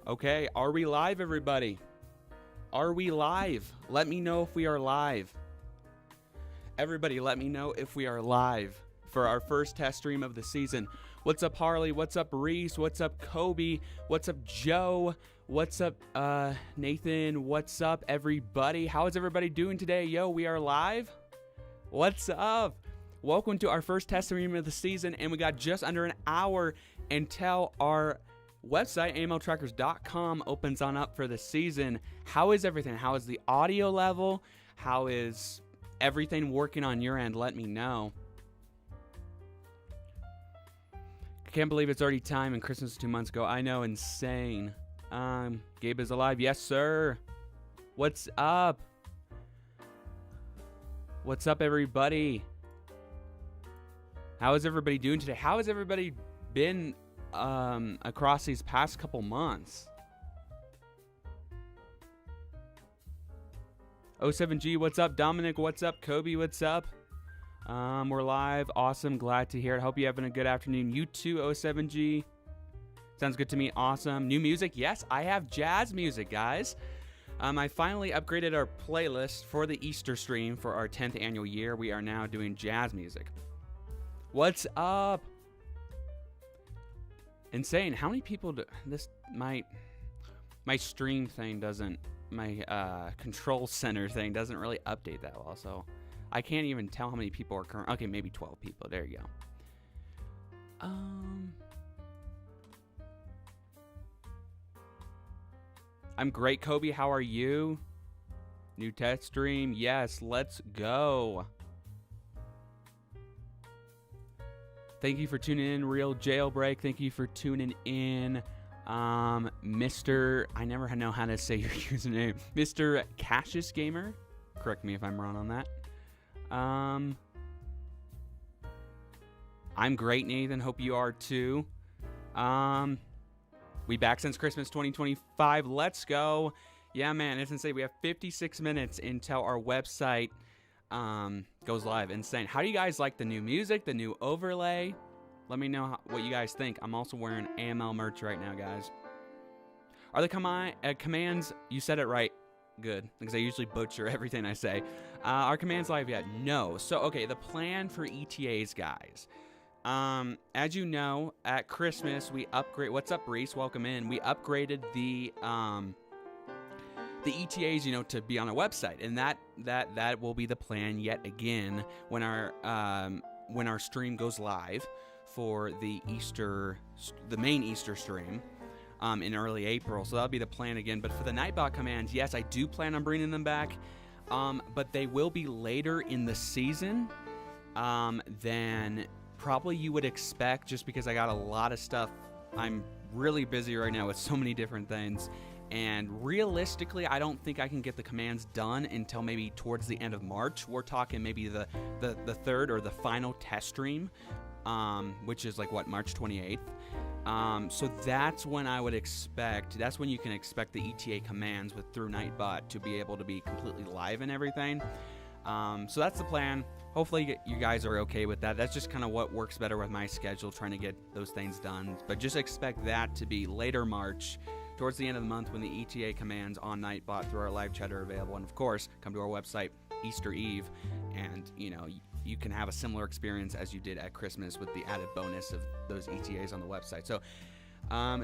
Okay, are we live, everybody? Are we live? Let me know if we are live. Everybody, let me know if we are live for our first test stream of the season. What's up, Harley? What's up, Reese? What's up, Kobe? What's up, Joe? What's up, Nathan? What's up, everybody? How is everybody doing today? Yo, we are live. What's up? Welcome to our first test stream of the season, and we got just under an hour until our website, amltrackers.com, opens on up for the season. How is everything? How is the audio level? How is everything working on your end? Let me know. I can't believe it's already time and Christmas 2 months ago. I know, insane. Gabe is alive. Yes, sir. What's up? What's up, everybody? How is everybody doing today? How has everybody been across these past couple months? 07G, what's up? Dominic, what's up? Kobe, what's up? We're live. Awesome. Glad to hear it. Hope you're having a good afternoon. You too, 07G. Sounds good to me. Awesome. New music? Yes, I have jazz music, guys. I finally upgraded our playlist for the Easter stream for our 10th annual year. We are now doing jazz music. What's up? Insane. How many people do this? My stream thing doesn't, my control center thing doesn't really update that well, so I can't even tell how many people are current. Okay, maybe 12 people. There you go. I'm great, Kobe. How are you? New test stream. Yes, let's go. Thank you for tuning in, Real Jailbreak. Thank you for tuning in, Mr. I never know how to say your username. Mr. Cassius Gamer. Correct me if I'm wrong on that. I'm great, Nathan. Hope you are too. We back since Christmas 2025. Let's go. Yeah, man, it's insane. We have 56 minutes until our website goes live. Insane. How do you guys like the new music, the new overlay? Let me know what you guys think. I'm also wearing AML merch right now, guys. Are the commands, you said it right, good, because I usually butcher everything I say. Are commands live yet? No. So, okay, the plan for ETAs, guys. As you know, at Christmas, we upgrade. What's up, Reese? Welcome in. We upgraded the ETAs, you know, to be on a website, and that will be the plan yet again when our stream goes live for the main Easter stream in early April. So that'll be the plan again. But for the Nightbot commands, yes, I do plan on bringing them back, but they will be later in the season than probably you would expect, just because I got a lot of stuff. I'm really busy right now with so many different things. And realistically, I don't think I can get the commands done until maybe towards the end of March. We're talking maybe the third or the final test stream, which is like, what, March 28th. So that's when I would expect, that's when you can expect the ETA commands through Nightbot to be able to be completely live and everything. So that's the plan. Hopefully you guys are okay with that. That's just kind of what works better with my schedule, trying to get those things done. But just expect that to be later March, towards the end of the month, when the ETA commands on Nightbot through our live chat are available. And of course, come to our website Easter Eve, and you know, you can have a similar experience as you did at Christmas with the added bonus of those ETAs on the website. So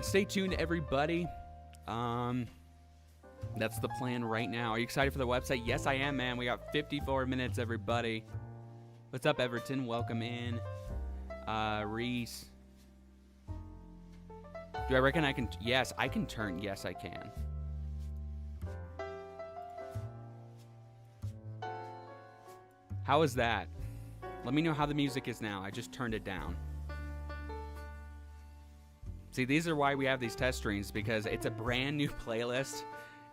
stay tuned, everybody. That's the plan right now. Are you excited for the website? Yes, I am, man. We got 54 minutes, everybody. What's up, Everton? Welcome in. Reese. Do I reckon I can? Yes, I can turn. Yes, I can. How is that? Let me know how the music is now. I just turned it down. See, these are why we have these test streams, because it's a brand new playlist,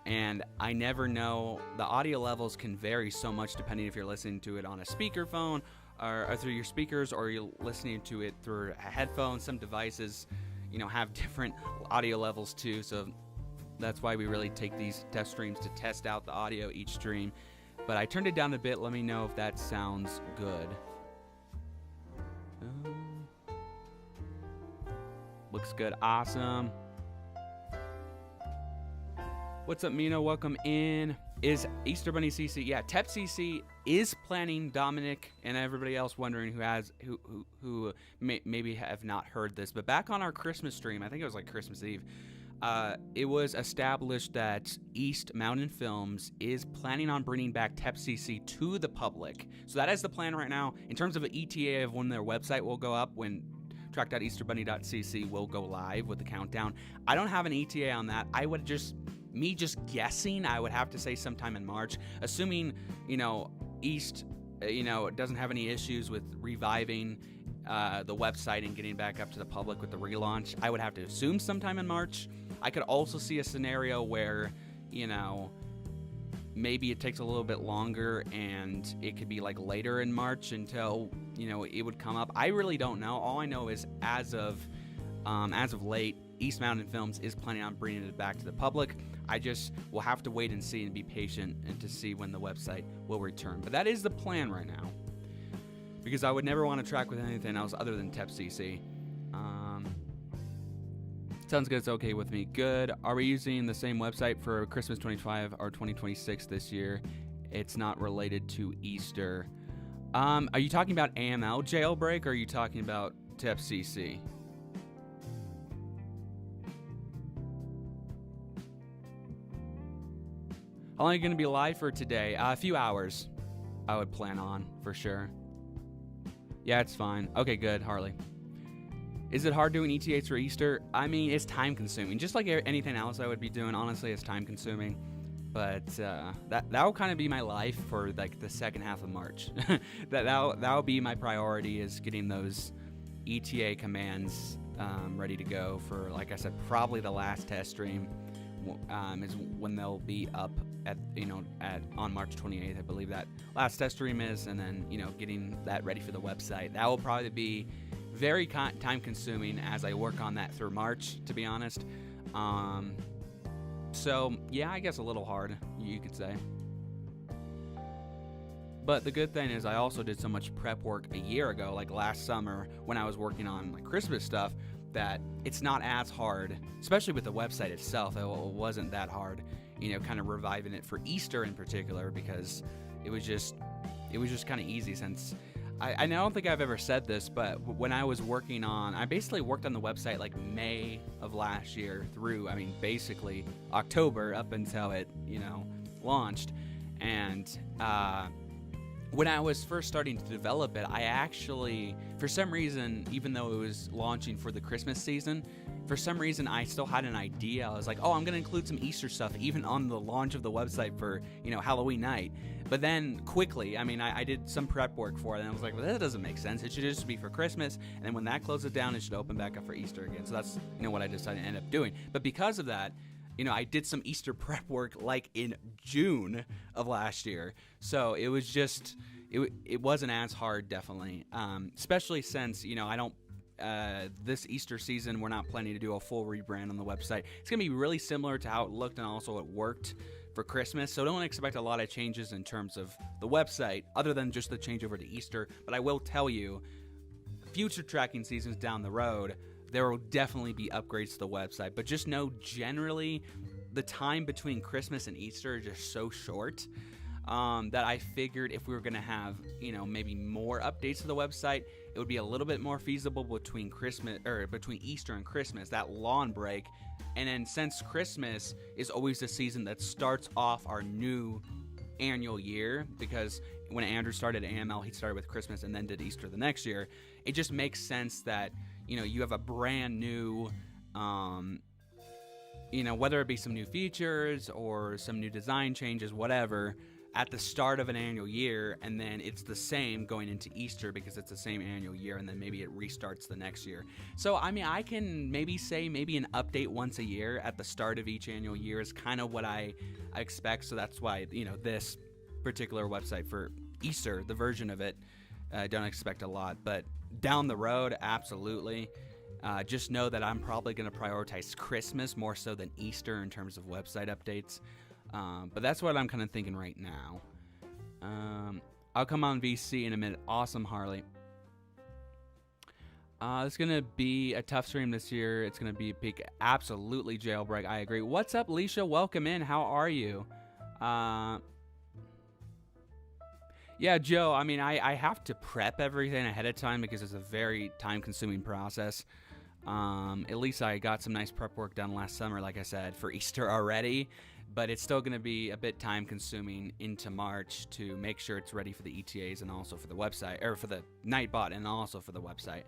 and I never know. The audio levels can vary so much depending if you're listening to it on a speakerphone or through your speakers, or you're listening to it through a headphone. Some devices, you know, have different audio levels too, so that's why we really take these test streams to test out the audio each stream. But I turned it down a bit. Let me know if that sounds good. Looks good. Awesome. What's up, Mino? Welcome in. Is Easter Bunny CC? Yeah, Tep CC is planning. Dominic and everybody else wondering who maybe have not heard this, but back on our Christmas stream, I think it was like Christmas Eve, it was established that East Mountain Films is planning on bringing back Tep CC to the public. So that is the plan right now. In terms of an ETA of when their website will go up, when track.easterbunny.cc will go live with the countdown, I don't have an ETA on that. I would just guessing, I would have to say sometime in March, assuming, East, doesn't have any issues with reviving the website and getting back up to the public with the relaunch. I would have to assume sometime in March. I could also see a scenario where, maybe it takes a little bit longer and it could be like later in March until, it would come up. I really don't know. All I know is as of late, East Mountain Films is planning on bringing it back to the public. I just will have to wait and see and be patient and to see when the website will return. But that is the plan right now, because I would never want to track with anything else other than Tep CC. Sounds good. It's okay with me. Good. Are we using the same website for Christmas 25 or 2026 this year? It's not related to Easter. Are you talking about AML jailbreak, or are you talking about Tep CC? How long are you going to be live for today? A few hours, I would plan on, for sure. Yeah, it's fine. Okay, good, Harley. Is it hard doing ETAs for Easter? I mean, it's time-consuming. Just like anything else I would be doing, honestly, it's time-consuming. But that'll kind of be my life for, like, the second half of March. That'll be my priority, is getting those ETA commands ready to go for, like I said, probably the last test stream. Is when they'll be up on March 28th, I believe that last test stream is, and then getting that ready for the website. That will probably be very time consuming as I work on that through March, to be honest. So yeah, I guess a little hard, you could say. But the good thing is I also did so much prep work a year ago, like last summer when I was working on like Christmas stuff, that it's not as hard, especially with the website itself. It wasn't that hard, kind of reviving it for Easter in particular, because it was just kind of easy. Since I don't think I've ever said this, but when I was I basically worked on the website like May of last year through, basically October up until it, launched. And when I was first starting to develop it, I actually, for some reason, even though it was launching for the Christmas season, for some reason I still had an idea. I was like, oh, I'm going to include some Easter stuff even on the launch of the website for, Halloween night. But then quickly, I did some prep work for it, and I was like, well, that doesn't make sense. It should just be for Christmas, and then when that closes down, it should open back up for Easter again. So that's, what I decided to end up doing. But because of that, I did some Easter prep work like in June of last year. So it was just, it wasn't as hard, definitely. Especially since, I don't, this Easter season, we're not planning to do a full rebrand on the website. It's going to be really similar to how it looked and also it worked for Christmas. So don't expect a lot of changes in terms of the website other than just the changeover to Easter. But I will tell you, future tracking seasons down the road, there will definitely be upgrades to the website. But just know, generally, the time between Christmas and Easter is just so short that I figured if we were going to have, maybe more updates to the website, it would be a little bit more feasible between Easter and Christmas, that long break. And then since Christmas is always the season that starts off our new annual year, because when Andrew started AML, he started with Christmas and then did Easter the next year, it just makes sense that, you have a brand new, whether it be some new features or some new design changes, whatever, at the start of an annual year, and then it's the same going into Easter because it's the same annual year, and then maybe it restarts the next year. So, I can maybe say an update once a year at the start of each annual year is kind of what I expect. So that's why, this particular website for Easter, the version of it, don't expect a lot. But down the road, absolutely. Just know that I'm probably going to prioritize Christmas more so than Easter in terms of website updates. But that's what I'm kind of thinking right now. I'll come on VC in a minute. Awesome, Harley. It's gonna be a tough stream this year. It's gonna be a peak. Absolutely jailbreak. I agree. What's up, Leisha? Welcome in. How are you? Yeah, Joe. I mean, I have to prep everything ahead of time because it's a very time-consuming process. At least I got some nice prep work done last summer, like I said, for Easter already. But it's still going to be a bit time-consuming into March to make sure it's ready for the ETAs and also for the website, or for the Nightbot and also for the website.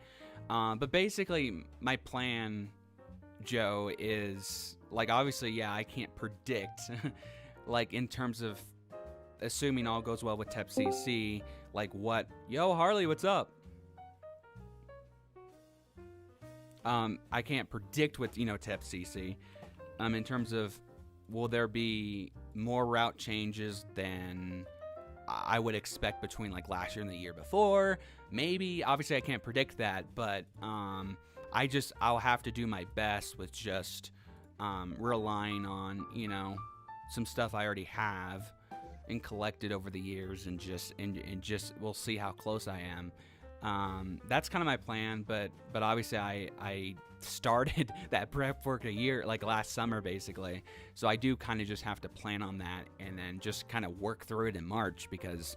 But basically, my plan, Joe, is, like, obviously, yeah, I can't predict, like, in terms of assuming all goes well with TEP.cc, like what... Yo, Harley, what's up? I can't predict with, TEP.cc, in terms of will there be more route changes than I would expect between like last year and the year before? Maybe. Obviously, I can't predict that, but I'll have to do my best with just relying on, some stuff I already have and collected over the years, and just we'll see how close I am. That's kind of my plan, but obviously I started that prep work last summer basically, so I do kind of just have to plan on that and then just kind of work through it in March, because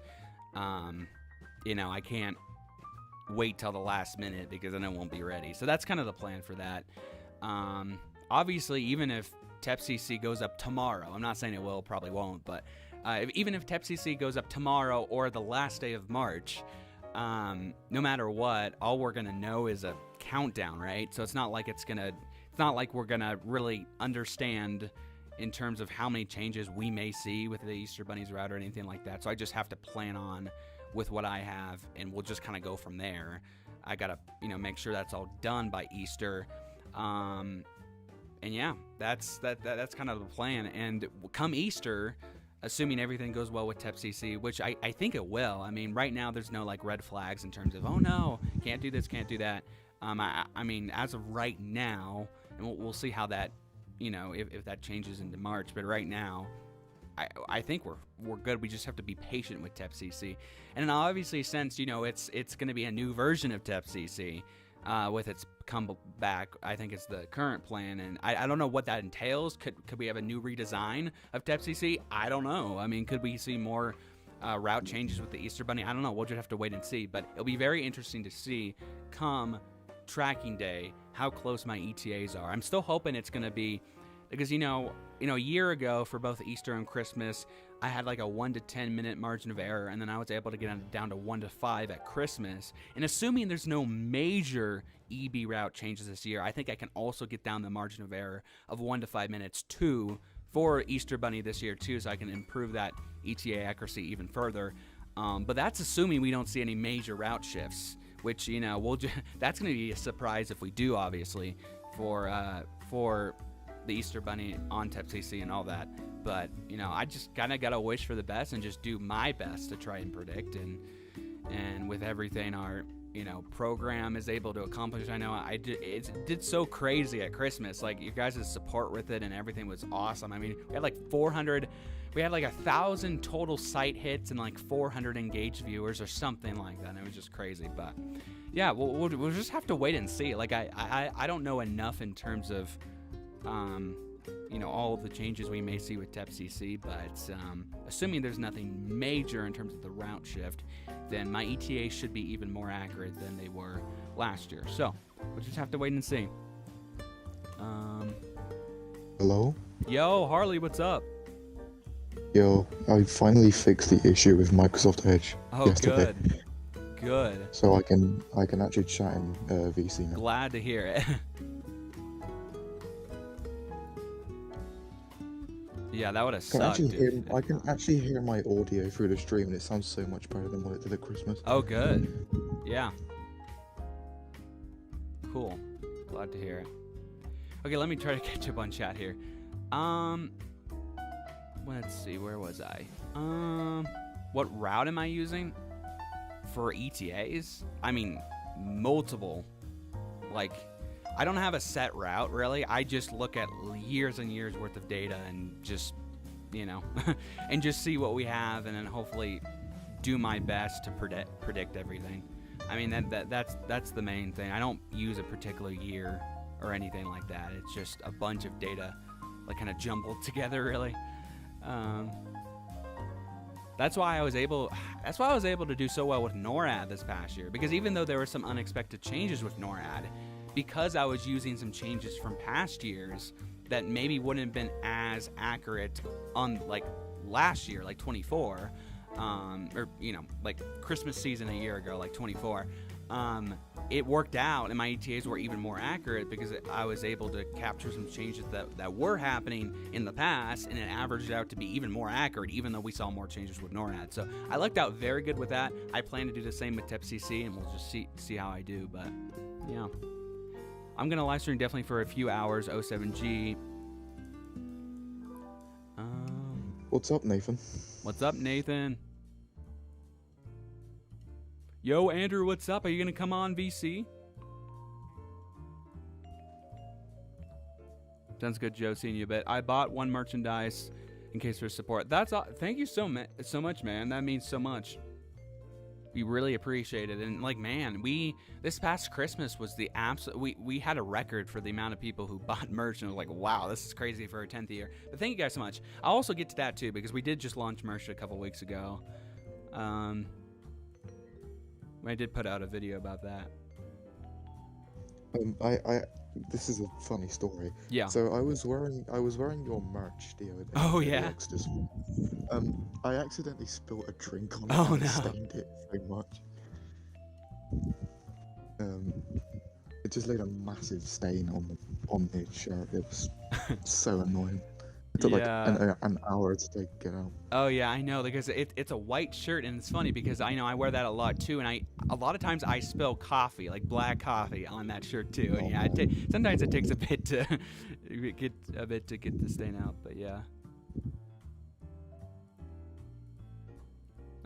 I can't wait till the last minute because then it won't be ready. So that's kind of the plan for that. Obviously, even if TEP.cc goes up tomorrow, I'm not saying it will, probably won't, but even if TEP.cc goes up tomorrow or the last day of March, no matter what, all we're gonna know is a countdown, right? So it's not like we're gonna really understand in terms of how many changes we may see with the Easter Bunny's route or anything like that. So I just have to plan on with what I have, and we'll just kind of go from there. I gotta, make sure that's all done by Easter. And yeah, that's kind of the plan. And come Easter, assuming everything goes well with TEP.cc, which I think it will. I mean, right now there's no like red flags in terms of, oh no, can't do this, can't do that. I mean, as of right now, and we'll see how that, if that changes into March. But right now, I think we're good. We just have to be patient with TEP.cc. And obviously, since it's going to be a new version of TEP.cc, with its comeback, I think it's the current plan, and I don't know what that entails. Could we have a new redesign of TEP.cc? I don't know. I mean, could we see more route changes with the Easter Bunny? I don't know. We'll just have to wait and see. But it'll be very interesting to see tracking day how close my ETAs are. I'm still hoping it's going to be, because a year ago for both Easter and Christmas, I had like a 1 to 10 minute margin of error, and then I was able to get down to 1 to 5 at Christmas. And assuming there's no major EB route changes this year, I think I can also get down the margin of error of 1 to 5 minutes for Easter Bunny this year too, so I can improve that ETA accuracy even further. But that's assuming we don't see any major route shifts, which that's going to be a surprise if we do, obviously, for the Easter Bunny on TEP.cc and all that. But I just kind of gotta wish for the best and just do my best to try and predict, and with everything our program is able to accomplish. I know it did so crazy at Christmas. Like, your guys' support with it and everything was awesome. I mean, we had like 1,000 total site hits and like 400 engaged viewers or something like that. And it was just crazy. But yeah, we'll just have to wait and see. Like, I don't know enough in terms of all of the changes we may see with TEP.cc, but assuming there's nothing major in terms of the route shift, then my ETA should be even more accurate than they were last year. So we'll just have to wait and see. Hello? Yo, Harley, what's up? Yo, I finally fixed the issue with Microsoft Edge yesterday. Good. So I can actually chat in VC now. Glad to hear it. Yeah, that would have sucked. I can actually hear my audio through the stream, and it sounds so much better than what it did at Christmas. Oh, good. Yeah. Cool. Glad to hear it. Okay, let me try to catch up on chat here. Let's see, where was I? What route am I using for ETAs? I mean, multiple. Like, I don't have a set route, really. I just look at years and years worth of data and just, and just see what we have, and then hopefully do my best to predict everything. I mean, that's the main thing. I don't use a particular year or anything like that. It's just a bunch of data, like, kind of jumbled together, really. That's why I was able to do so well with NORAD this past year, because even though there were some unexpected changes with NORAD, because I was using some changes from past years that maybe wouldn't have been as accurate on, like, last year, like 24, or, you know, like Christmas season a year ago, like 24, it worked out, and my ETAs were even more accurate because I was able to capture some changes that were happening in the past, and it averaged out to be even more accurate, even though we saw more changes with NORAD. So I lucked out very good with that. I plan to do the same with TEP.cc, and we'll just see how I do. But yeah, I'm gonna live stream definitely for a few hours. 07G. What's up, Nathan? What's up, Nathan? Yo, Andrew, what's up? Are you going to come on, VC? Sounds good, Joe. Seeing you a bit. I bought one merchandise in case for support. That's all. Thank you so much, man. That means so much. We really appreciate it. And, like, man, this past Christmas was the absolute... We had a record for the amount of people who bought merch, and I was like, wow, this is crazy for our 10th year. But thank you guys so much. I'll also get to that, too, because we did just launch merch a couple weeks ago. I did put out a video about that. This is a funny story. Yeah. So I was wearing your merch the other day. Oh yeah. I accidentally spilled a drink on it. Oh and no. Stained it so much. It just laid a massive stain on the shirt. It was so annoying. It took like an hour to take it out. Oh yeah, I know, because it's a white shirt, and it's funny because I know I wear that a lot too, and a lot of times I spill coffee, like black coffee, on that shirt too. And yeah, sometimes it takes a bit to get the stain out, but yeah.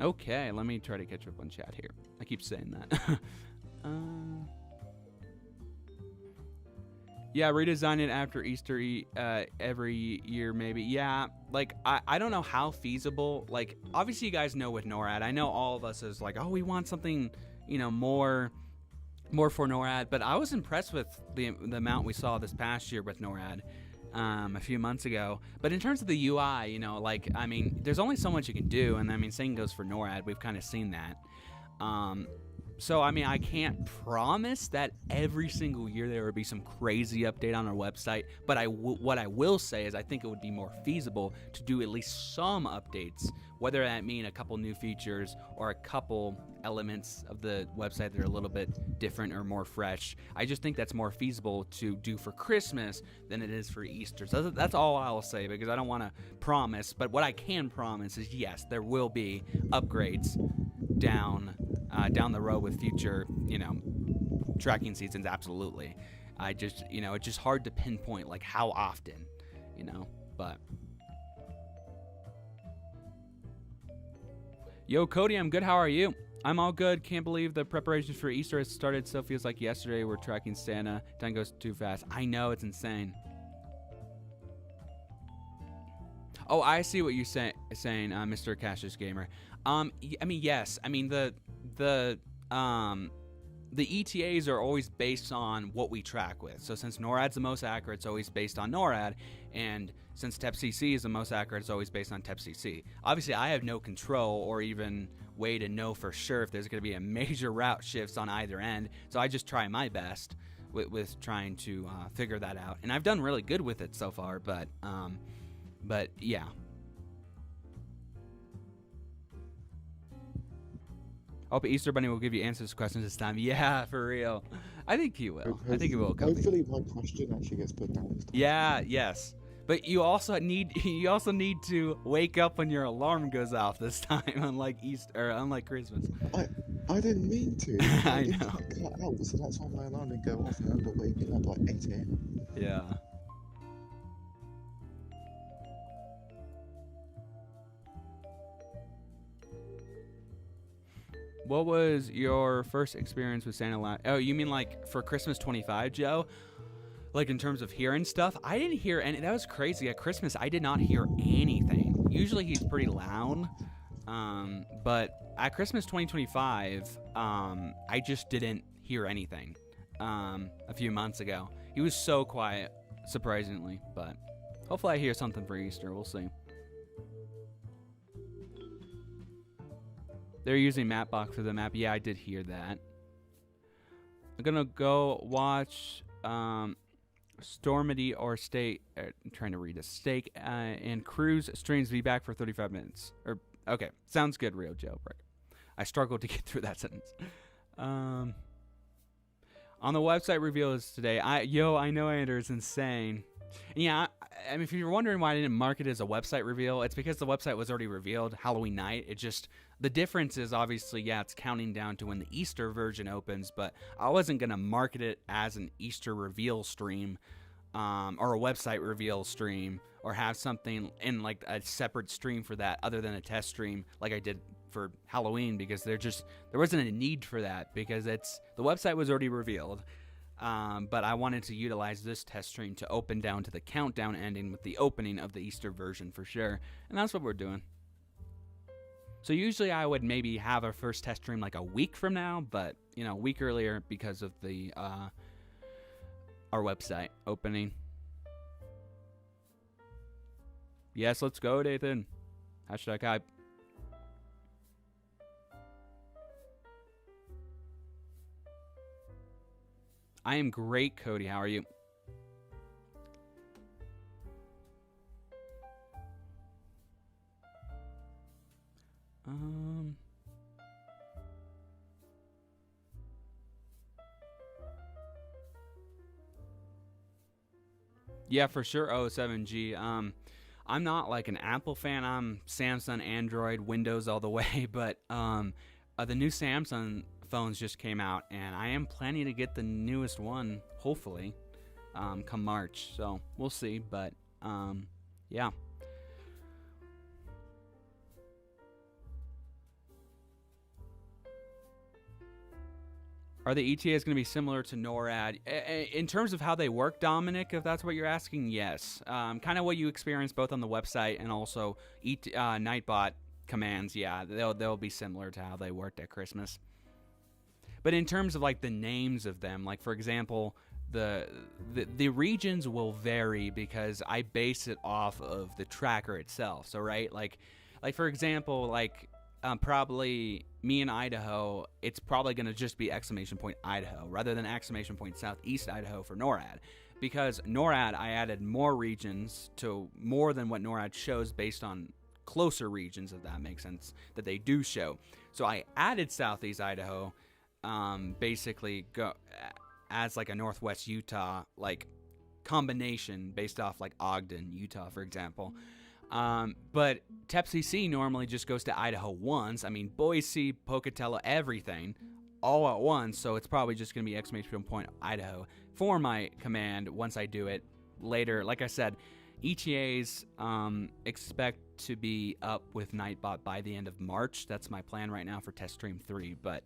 Okay, let me try to catch up on chat here. I keep saying that. Yeah, redesign it after Easter every year, maybe. Yeah, like, I don't know how feasible. Like, obviously you guys know with NORAD, I know all of us is like, oh, we want something, you know, more for NORAD. But I was impressed with the amount we saw this past year with NORAD a few months ago. But in terms of the UI, you know, like, I mean, there's only so much you can do. And I mean, same goes for NORAD. We've kind of seen that. So, I mean, I can't promise that every single year there would be some crazy update on our website, but what I will say is I think it would be more feasible to do at least some updates, whether that mean a couple new features or a couple elements of the website that are a little bit different or more fresh. I just think that's more feasible to do for Christmas than it is for Easter. So that's all I'll say, because I don't want to promise, but what I can promise is, yes, there will be upgrades down the road with future, you know, tracking seasons. Absolutely. I just, you know, it's just hard to pinpoint like how often, you know, but. Yo, Cody, I'm good. How are you? I'm all good. Can't believe the preparations for Easter has started. Still feels like yesterday. We're tracking Santa. Time goes too fast. I know, it's insane. Oh, I see what you're saying, Mr. Cassius Gamer. I mean, yes. I mean, the ETAs are always based on what we track with. So since NORAD's the most accurate, it's always based on NORAD, and since TEP.cc is the most accurate, it's always based on TEP.cc. Obviously, I have no control or even way to know for sure if there's going to be a major route shifts on either end. So I just try my best with trying to figure that out, and I've done really good with it so far. But yeah. I hope Easter Bunny will give you answers to questions this time. Yeah, for real. I think he will. I think he will. Hopefully my question actually gets put down this time. Yeah, yes. But you also need to wake up when your alarm goes off this time, unlike Christmas. I didn't mean to. I know. Cut out, so that's why my alarm didn't go off, and I ended up waking up like 8 a.m. Yeah. What was your first experience with Santa? Oh, you mean like for Christmas 25, Joe? Like in terms of hearing stuff? I didn't hear any. That was crazy. At Christmas, I did not hear anything. Usually he's pretty loud. But at Christmas 2025, I just didn't hear anything a few months ago. He was so quiet, surprisingly, but hopefully I hear something for Easter. We'll see. They're using Mapbox for the map. Yeah, I did hear that. I'm gonna go watch Stormity or State. I'm trying to read a Steak and Cruise streams. Be back for 35 minutes. Or okay, sounds good, Real Jailbreak. I struggled to get through that sentence. On the website reveal is today. I know Andrew is insane. And yeah, I mean, if you're wondering why I didn't mark it as a website reveal, it's because the website was already revealed Halloween night. It just, the difference is obviously, yeah, it's counting down to when the Easter version opens, but I wasn't going to market it as an Easter reveal stream or a website reveal stream or have something in like a separate stream for that other than a test stream like I did for Halloween, because there wasn't a need for that because the website was already revealed. But I wanted to utilize this test stream to open down to the countdown ending with the opening of the Easter version for sure. And that's what we're doing. So usually I would maybe have our first test stream like a week from now, but a week earlier because of the our website opening. Yes, let's go, Nathan. #hype. I am great, Cody. How are you? Yeah, for sure. 7G. I'm not like an Apple fan. I'm Samsung, Android, Windows all the way. But the new Samsung phones just came out, and I am planning to get the newest one, hopefully, come March. So we'll see. But yeah. Are the ETAs going to be similar to NORAD? In terms of how they work, Dominic, if that's what you're asking, yes. Kind of what you experience both on the website and also Nightbot commands, yeah. They'll be similar to how they worked at Christmas. But in terms of like the names of them, like for example, the regions will vary because I base it off of the tracker itself. So right, like for example, like probably me in Idaho, it's probably going to just be ! Idaho rather than ! Southeast Idaho for NORAD, because NORAD I added more regions to more than what NORAD shows based on closer regions, if that makes sense, that they do show. So I added Southeast Idaho basically as like a Northwest Utah like combination based off like Ogden, Utah, for example. But TEP-CC normally just goes to Idaho once. I mean, Boise, Pocatello, everything all at once. So it's probably just going to be ! Idaho for my command once I do it later. Like I said, ETAs expect to be up with Nightbot by the end of March. That's my plan right now for Test Stream 3. But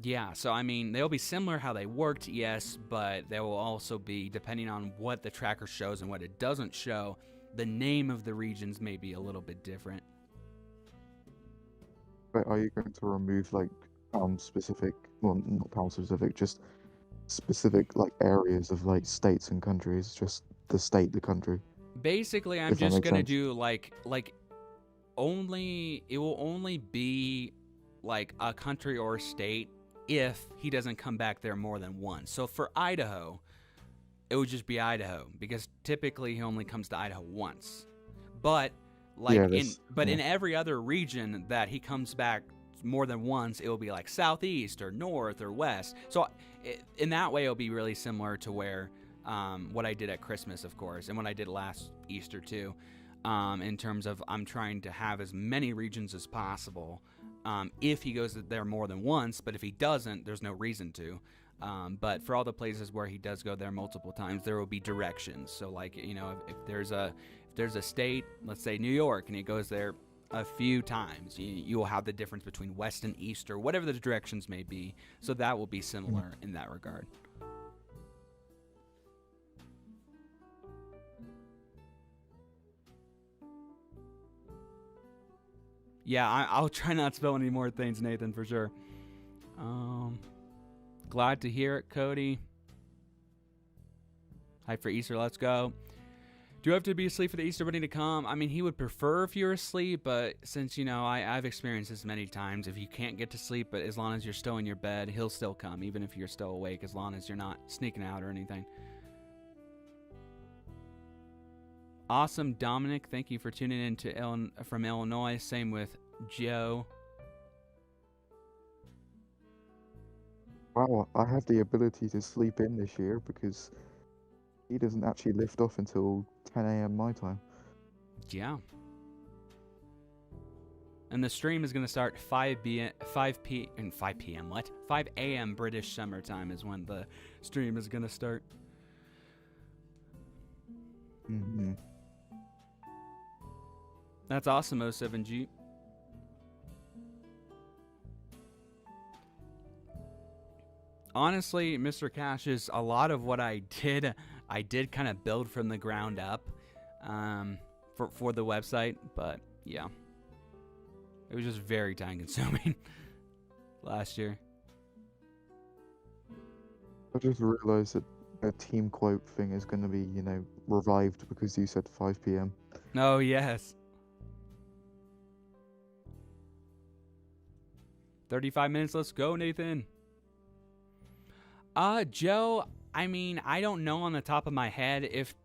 yeah, so I mean, they'll be similar how they worked, yes, but they will also be, depending on what the tracker shows and what it doesn't show, the name of the regions may be a little bit different. But are you going to remove like specific, well, not pound specific, just specific like areas of like states and countries, just the state, the country? Basically, I'm just gonna do like only, it will only be like a country or a state if he doesn't come back there more than once. So for Idaho, it would just be Idaho, because typically he only comes to Idaho once. But like in every other region that he comes back more than once, it will be like southeast or north or west. So in that way, it'll be really similar to where what I did at Christmas, of course, and what I did last Easter too. In terms of I'm trying to have as many regions as possible. If he goes there more than once, but if he doesn't, there's no reason to. But for all the places where he does go there multiple times, there will be directions. So like, if there's a state, let's say New York, and he goes there a few times, you will have the difference between west and east or whatever the directions may be. So that will be similar in that regard. Yeah, I'll try not to spill any more things, Nathan, for sure. Glad to hear it, Cody. Hype for Easter, let's go. Do you have to be asleep for the Easter Bunny to come? I mean, he would prefer if you're asleep, but since, I've experienced this many times. If you can't get to sleep, but as long as you're still in your bed, he'll still come, even if you're still awake, as long as you're not sneaking out or anything. Awesome, Dominic. Thank you for tuning in from Illinois. Same with Joe. Wow, I have the ability to sleep in this year because he doesn't actually lift off until 10 a.m. my time. Yeah. And the stream is going to start 5 p.m. What? 5 a.m. British summertime is when the stream is going to start. Mm-hmm. That's awesome, 07G. Honestly, Mr. Cash, is a lot of what I did kind of build from the ground up for the website, but yeah. It was just very time consuming last year. I just realised that a team quote thing is going to be, revived because you said 5 p.m. Oh, yes. 35 minutes, let's go, Nathan. Joe, I mean, I don't know on the top of my head if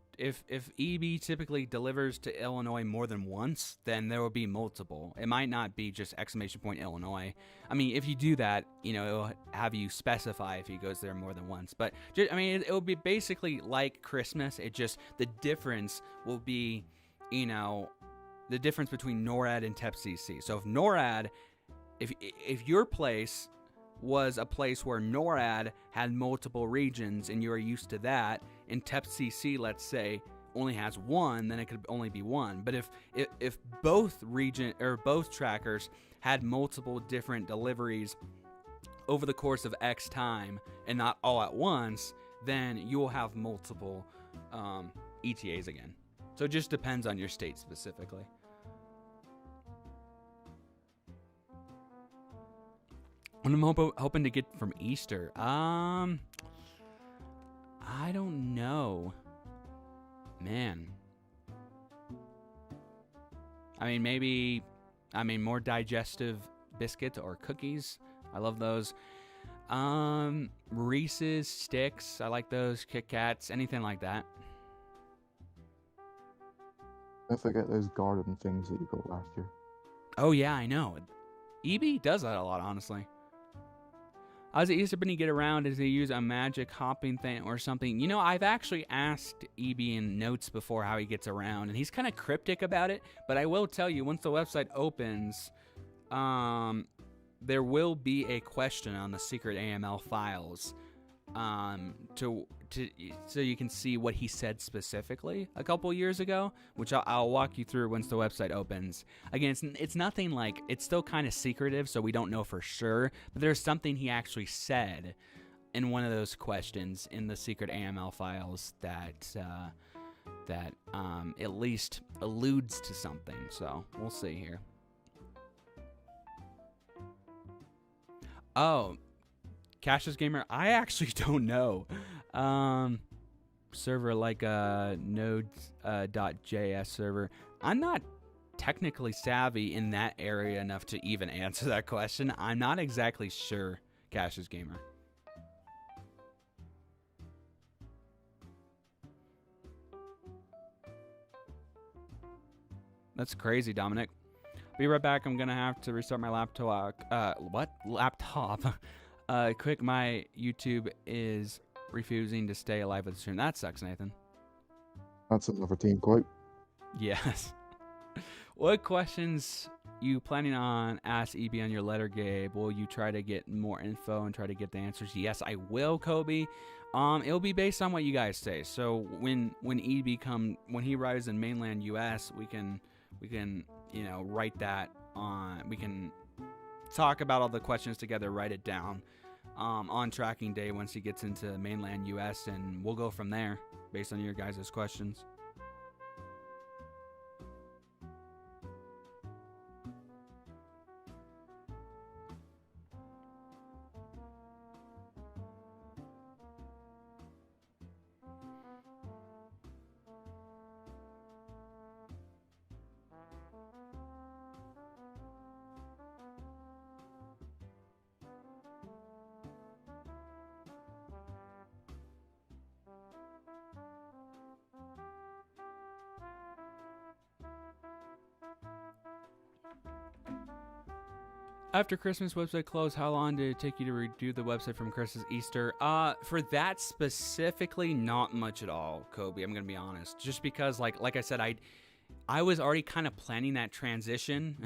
EB typically delivers to Illinois more than once, then there will be multiple. It might not be just ! Illinois. I mean, if you do that, it'll have you specify if he goes there more than once. But it will be basically like Christmas. It just, the difference will be, the difference between NORAD and TEP.cc. So if NORAD, if your place was a place where NORAD had multiple regions and you're used to that, and TEP.cc, let's say, only has one, then it could only be one. But if both region or both trackers had multiple different deliveries over the course of X time and not all at once, then you will have multiple ETAs again. So it just depends on your state specifically. What I'm hoping to get from Easter? I don't know. Man. More digestive biscuits or cookies. I love those. Reese's sticks. I like those. Kit Kats. Anything like that. Don't forget those garden things that you got last year. Oh, yeah, I know. EB does that a lot, honestly. How does the Easter Bunny get around? Does he use a magic hopping thing or something? I've actually asked EB in notes before how he gets around, and he's kind of cryptic about it. But I will tell you, once the website opens, there will be a question on the secret AML files, so you can see what he said specifically a couple years ago, which I'll walk you through once the website opens. Again, it's nothing like, it's still kind of secretive, so we don't know for sure, but there's something he actually said in one of those questions in the secret AML files that at least alludes to something. So we'll see here. Oh, Cassius Gamer, I actually don't know. Server like a node.js server. I'm not technically savvy in that area enough to even answer that question. I'm not exactly sure, Cassius Gamer. That's crazy, Dominic. Be right back. I'm gonna have to restart my laptop. Laptop? Quick, my YouTube is refusing to stay alive with the stream. That sucks, Nathan. That's another team quote. Yes. What questions you planning on ask EB on your letter, Gabe? Will you try to get more info and try to get the answers? Yes, I will, Kobe. It'll be based on what you guys say. So when he arrives in mainland US, we can write that on. We can talk about all the questions together, write it down on tracking day once he gets into mainland US, and we'll go from there based on your guys' questions. After Christmas website closed, how long did it take you to redo the website from Christmas Easter? For that specifically, not much at all, Kobe. I'm gonna be honest. Just because, like I said, I was already kind of planning that transition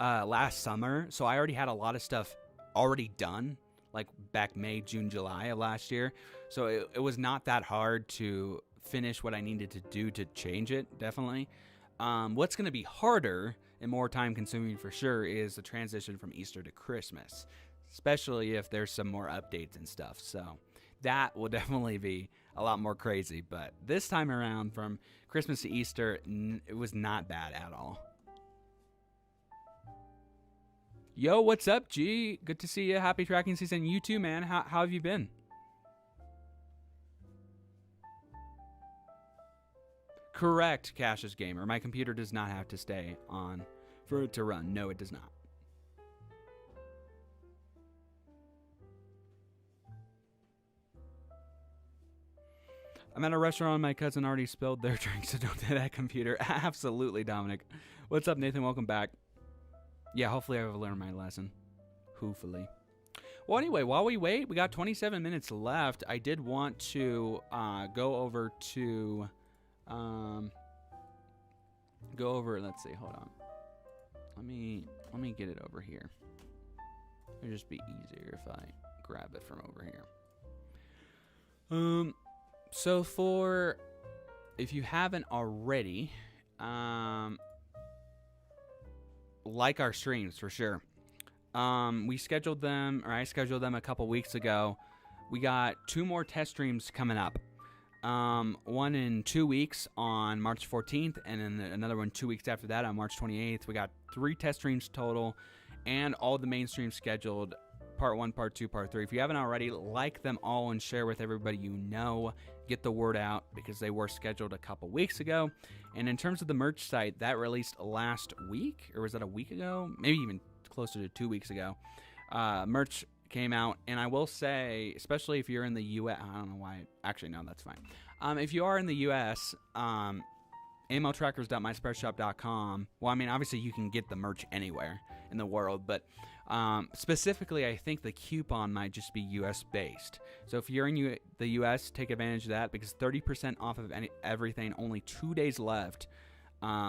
last summer, so I already had a lot of stuff already done, like back May, June, July of last year. So it was not that hard to finish what I needed to do to change it. Definitely. What's gonna be harder and more time consuming for sure is the transition from Easter to Christmas, especially if there's some more updates and stuff. So that will definitely be a lot more crazy. But this time around, from Christmas to Easter, it was not bad at all. Yo, what's up, G? Good to see you. Happy tracking season. You too, man. How have you been? Correct, Cassius Gamer. My computer does not have to stay on for it to run. No, it does not. I'm at a restaurant. My cousin already spilled their drink, so don't do that, computer. Absolutely, Dominic. What's up, Nathan? Welcome back. Yeah, hopefully I've learned my lesson. Hopefully. Well, anyway, while we wait, we got 27 minutes left. I did want to go over to... let's see, hold on. Let me get it over here. It'll just be easier if I grab it from over here. So if you haven't already, like our streams for sure. I scheduled them a couple weeks ago. We got 2 more test streams coming up. One in 2 weeks on March 14th, and then another one 2 weeks after that on March 28th. We got 3 test streams total, and all the main streams scheduled, part 1, part 2, part 3. If you haven't already, like them all and share with everybody you know. Get the word out, because they were scheduled a couple weeks ago. And in terms of the merch site, that released last week, or was that a week ago? Maybe even closer to 2 weeks ago. Merch came out, and I will say, especially if you're in the U.S., I don't know why, actually, no, that's fine. If you are in the U.S., amltrackers.myspreadshop.com, well, I mean, obviously, you can get the merch anywhere in the world, but specifically, I think the coupon might just be U.S.-based. So if you're in the U.S., take advantage of that, because 30% off of everything, only 2 days left,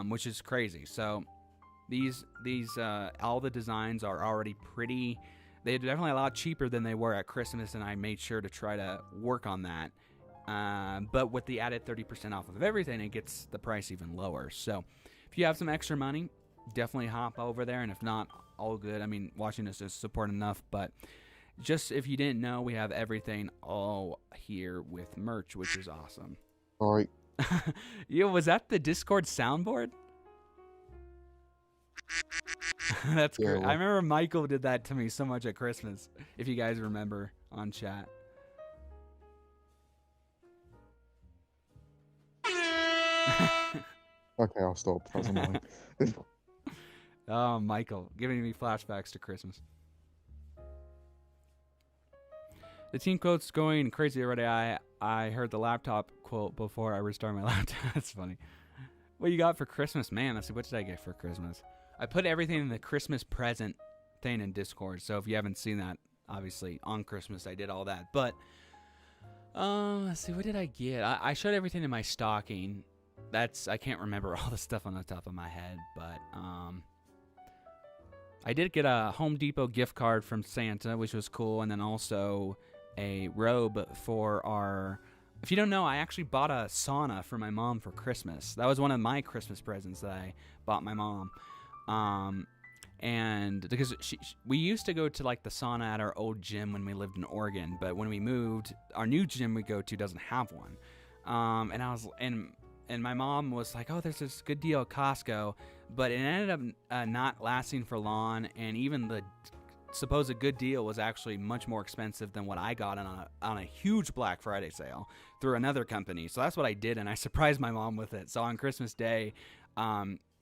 which is crazy. So these all the designs are already pretty... They're definitely a lot cheaper than they were at Christmas, and I made sure to try to work on that. But with the added 30% off of everything, it gets the price even lower. So if you have some extra money, definitely hop over there. And if not, all good. I mean, watching us is support enough. But just if you didn't know, we have everything all here with merch, which is awesome. All right. Yo, was that the Discord soundboard? That's great. Well, I remember Michael did that to me so much at Christmas, if you guys remember on chat. Okay, I'll stop. That's annoying. Oh, Michael, giving me flashbacks to Christmas. The team quote's going crazy already. I heard the laptop quote before I restart my laptop. That's funny. What you got for Christmas? Man, let's see. What did I get for Christmas? I put everything in the Christmas present thing in Discord. So if you haven't seen that, obviously, on Christmas, I did all that. But, let's see. What did I get? I showed everything in my stocking. I can't remember all the stuff on the top of my head. But, I did get a Home Depot gift card from Santa, which was cool. And then also a robe for our... If you don't know, I actually bought a sauna for my mom for Christmas. That was one of my Christmas presents that I bought my mom. And because we used to go to like the sauna at our old gym when we lived in Oregon, but when we moved, our new gym we go to doesn't have one. And my mom was like, "Oh, there's this good deal at Costco," but it ended up not lasting for long, and even the supposed good deal was actually much more expensive than what I got on a huge Black Friday sale through another company. So that's what I did, and I surprised my mom with it. So on Christmas Day,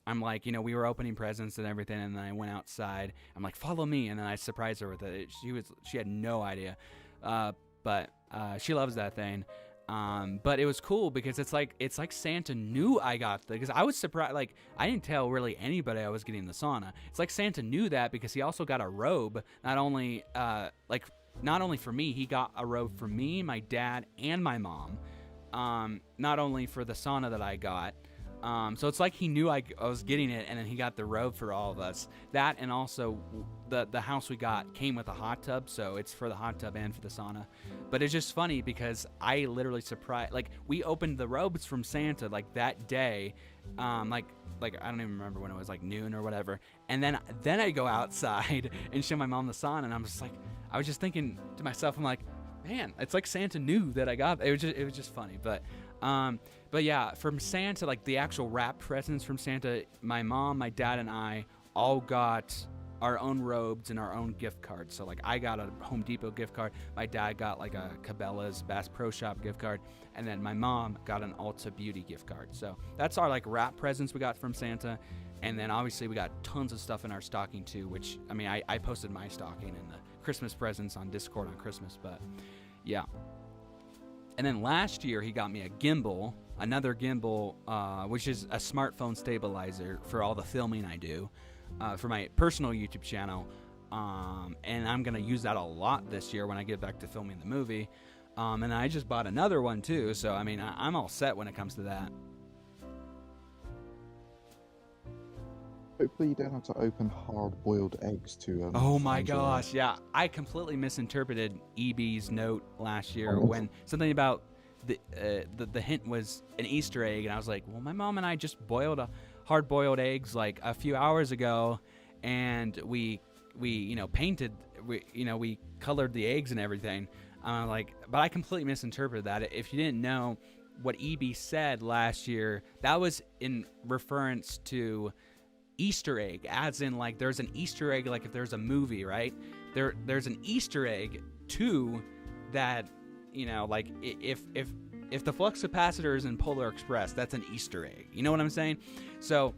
I'm like, we were opening presents and everything, and then I went outside. I'm like, follow me, and then I surprised her with it. She had no idea, but she loves that thing. But it was cool because it's like Santa knew I got because I was surprised. Like, I didn't tell really anybody I was getting the sauna. It's like Santa knew that because he also got a robe. Not only for me, he got a robe for me, my dad, and my mom. Not only for the sauna that I got. So it's like he knew I was getting it, and then he got the robe for all of us. That, and also the house we got came with a hot tub, so it's for the hot tub and for the sauna. But it's just funny because I literally surprised, like, we opened the robes from Santa like that day, like I don't even remember when it was, like noon or whatever. And then I go outside and show my mom the sauna, and I'm just like, I was just thinking to myself, I'm like, man, it's like Santa knew that I got it. It was just funny, but yeah, from Santa, like the actual wrapped presents from Santa, my mom, my dad, and I all got our own robes and our own gift cards. So like I got a Home Depot gift card, my dad got like a Cabela's Bass Pro Shop gift card, and then my mom got an Ulta Beauty gift card. So that's our like wrap presents we got from Santa. And then obviously we got tons of stuff in our stocking too, which, I mean, I posted my stocking and the Christmas presents on Discord on Christmas, but yeah. And then last year he got me a gimbal, another gimbal, which is a smartphone stabilizer for all the filming I do, for my personal YouTube channel. And I'm going to use that a lot this year when I get back to filming the movie. And I just bought another one too. So, I mean, I'm all set when it comes to that. Hopefully you don't have to open hard-boiled eggs to... oh my gosh, yeah. I completely misinterpreted EB's note last year when something about the hint was an Easter egg, and I was like, well, my mom and I just boiled hard-boiled eggs like a few hours ago, and we painted, we colored the eggs and everything. But I completely misinterpreted that. If you didn't know what EB said last year, that was in reference to Easter egg, as in like there's an Easter egg, like if there's a movie, right? There's an Easter egg too, that like if the flux capacitor is in Polar Express, that's an Easter egg. You know what I'm saying? So,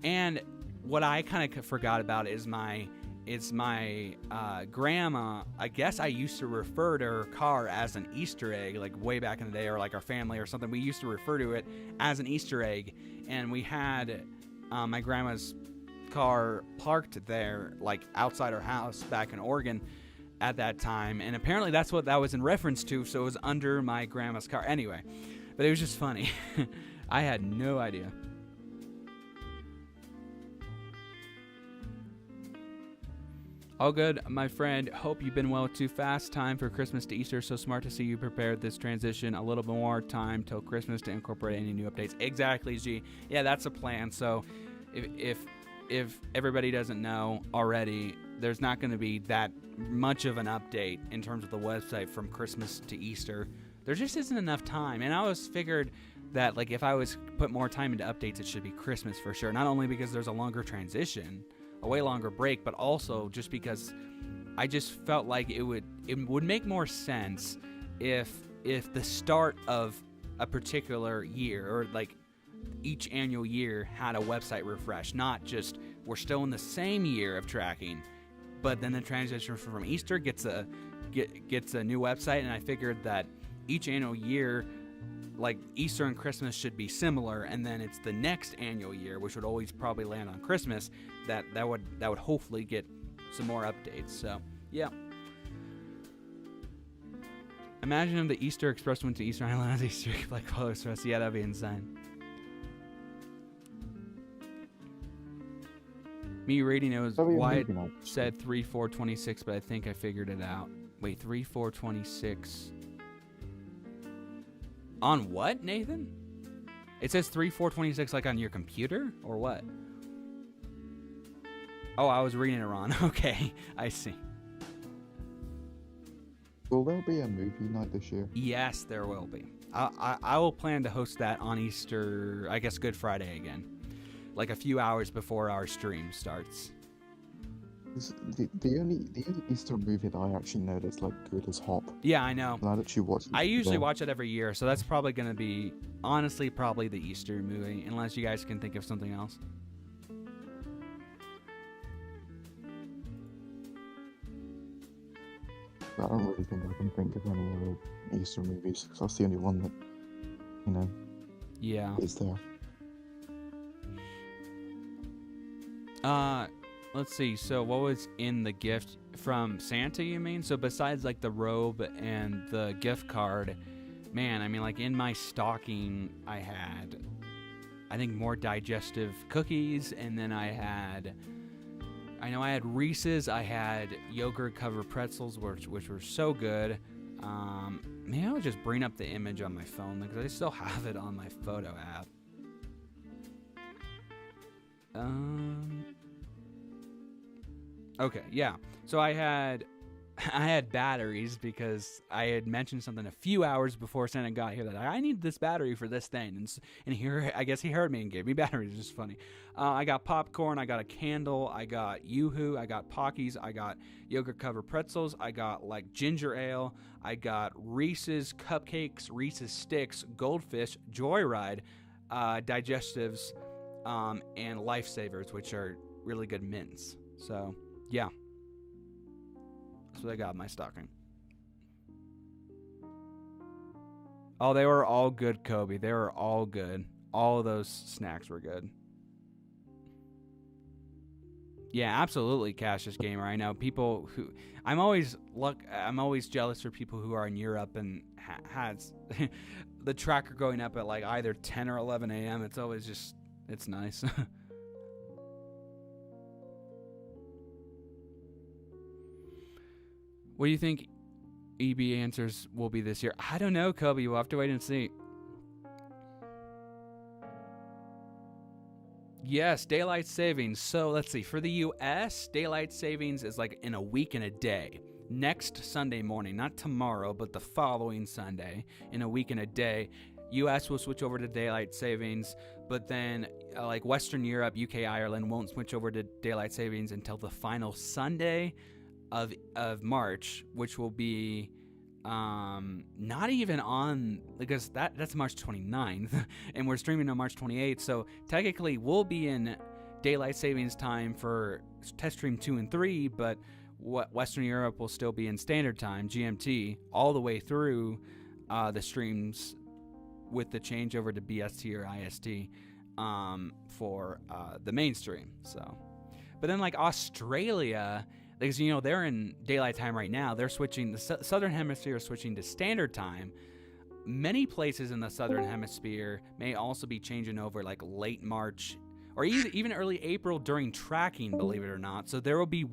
and what I kind of forgot about is my grandma. I guess I used to refer to her car as an Easter egg, like way back in the day, or like our family or something. We used to refer to it as an Easter egg, and we had my grandma's car parked there, like outside her house back in Oregon at that time, and apparently that's what that was in reference to, so it was under my grandma's car anyway. But it was just funny. I had no idea. All good, my friend. Hope you've been well. Too fast time for Christmas to Easter. So smart to see you prepared this transition. A little bit more time till Christmas to incorporate any new updates. Exactly, G. Yeah, that's a plan. So if everybody doesn't know already, there's not going to be that much of an update in terms of the website from Christmas to Easter. There just isn't enough time. And I always figured that like if I was put more time into updates, it should be Christmas for sure. Not only because there's a longer transition, a way longer break, but also just because I just felt like it would make more sense if the start of a particular year, or like each annual year, had a website refresh, not just we're still in the same year of tracking, but then the transition from Easter gets a new website. And I figured that each annual year, like Easter and Christmas, should be similar, and then it's the next annual year, which would always probably land on Christmas, that would hopefully get some more updates. So yeah, imagine if the Easter Express went to Easter Island as Easter like Polar Express. Yeah, that'd be insane. Me reading it was why it said 3/4/26, but I think I figured it out. Wait, 3/4/26 on what, Nathan? It says 3/4/26 like on your computer or what? Oh, I was reading it wrong. Okay, I see. Will there be a movie night this year? Yes, there will be. I will plan to host that on Easter, I guess Good Friday again, like a few hours before our stream starts. The only Easter movie that I actually know that's like good is Hop. Yeah, I know. And I actually watch it. I usually watch it every year, so that's probably going to be, honestly, probably the Easter movie, unless you guys can think of something else. But I don't really think I can think of any other Easter movies because that's the only one that, you know, Yeah. is there. Let's see. So what was in the gift from Santa, you mean? So besides like the robe and the gift card, man, I mean, like in my stocking, I had, I think, more digestive cookies, and then I know I had Reese's, I had yogurt covered pretzels, which were so good. Maybe I'll just bring up the image on my phone because I still have it on my photo app. Okay, yeah. So I had batteries because I had mentioned something a few hours before Santa got here that I need this battery for this thing, and here I guess he heard me and gave me batteries. It's just funny. I got popcorn, I got a candle, I got Yoo-hoo, I got Pockies, I got yogurt covered pretzels, I got like ginger ale, I got Reese's cupcakes, Reese's sticks, Goldfish, Joyride, digestives, and Lifesavers, which are really good mints. So yeah. That's what I got in my stocking. Oh, they were all good, Kobe. They were all good. All of those snacks were good. Yeah, absolutely, Cassius Gamer. I know people who I'm always jealous for people who are in Europe and has the tracker going up at like either 10 or 11 a.m. It's always just, it's nice. What do you think EB answers will be this year? I don't know, Kobe. We'll have to wait and see. Yes, daylight savings. So let's see. For the U.S., daylight savings is like in a week and a day. Next Sunday morning, not tomorrow, but the following Sunday, in a week and a day, U.S. will switch over to daylight savings, but then like Western Europe, UK, Ireland won't switch over to daylight savings until the final Sunday of March, which will be not even on, because that's March 29th and we're streaming on March 28th, so technically we'll be in daylight savings time for test stream 2 and 3, but Western Europe will still be in standard time, GMT, all the way through the streams with the changeover to BST or IST for the mainstream. So, but then like Australia, because, you know, they're in daylight time right now. They're switching, the Southern Hemisphere is switching to standard time. Many places in the Southern Hemisphere may also be changing over like late March or even early April during tracking, believe it or not. So there will be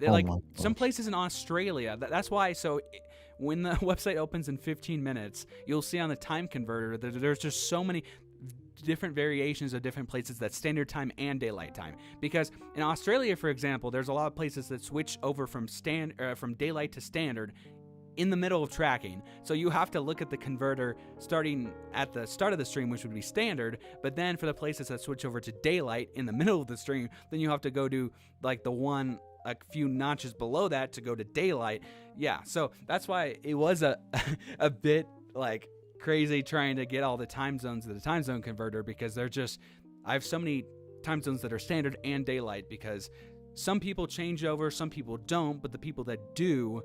like some places in Australia. That's why, so when the website opens in 15 minutes, you'll see on the time converter that there's just so many different variations of different places that's standard time and daylight time. Because in Australia, for example, there's a lot of places that switch over from daylight to standard in the middle of tracking. So you have to look at the converter starting at the start of the stream, which would be standard, but then for the places that switch over to daylight in the middle of the stream, then you have to go to like the one a few notches below that to go to daylight. Yeah, so that's why it was a bit like crazy trying to get all the time zones to the time zone converter, because I have so many time zones that are standard and daylight, because some people change over, some people don't, but the people that do,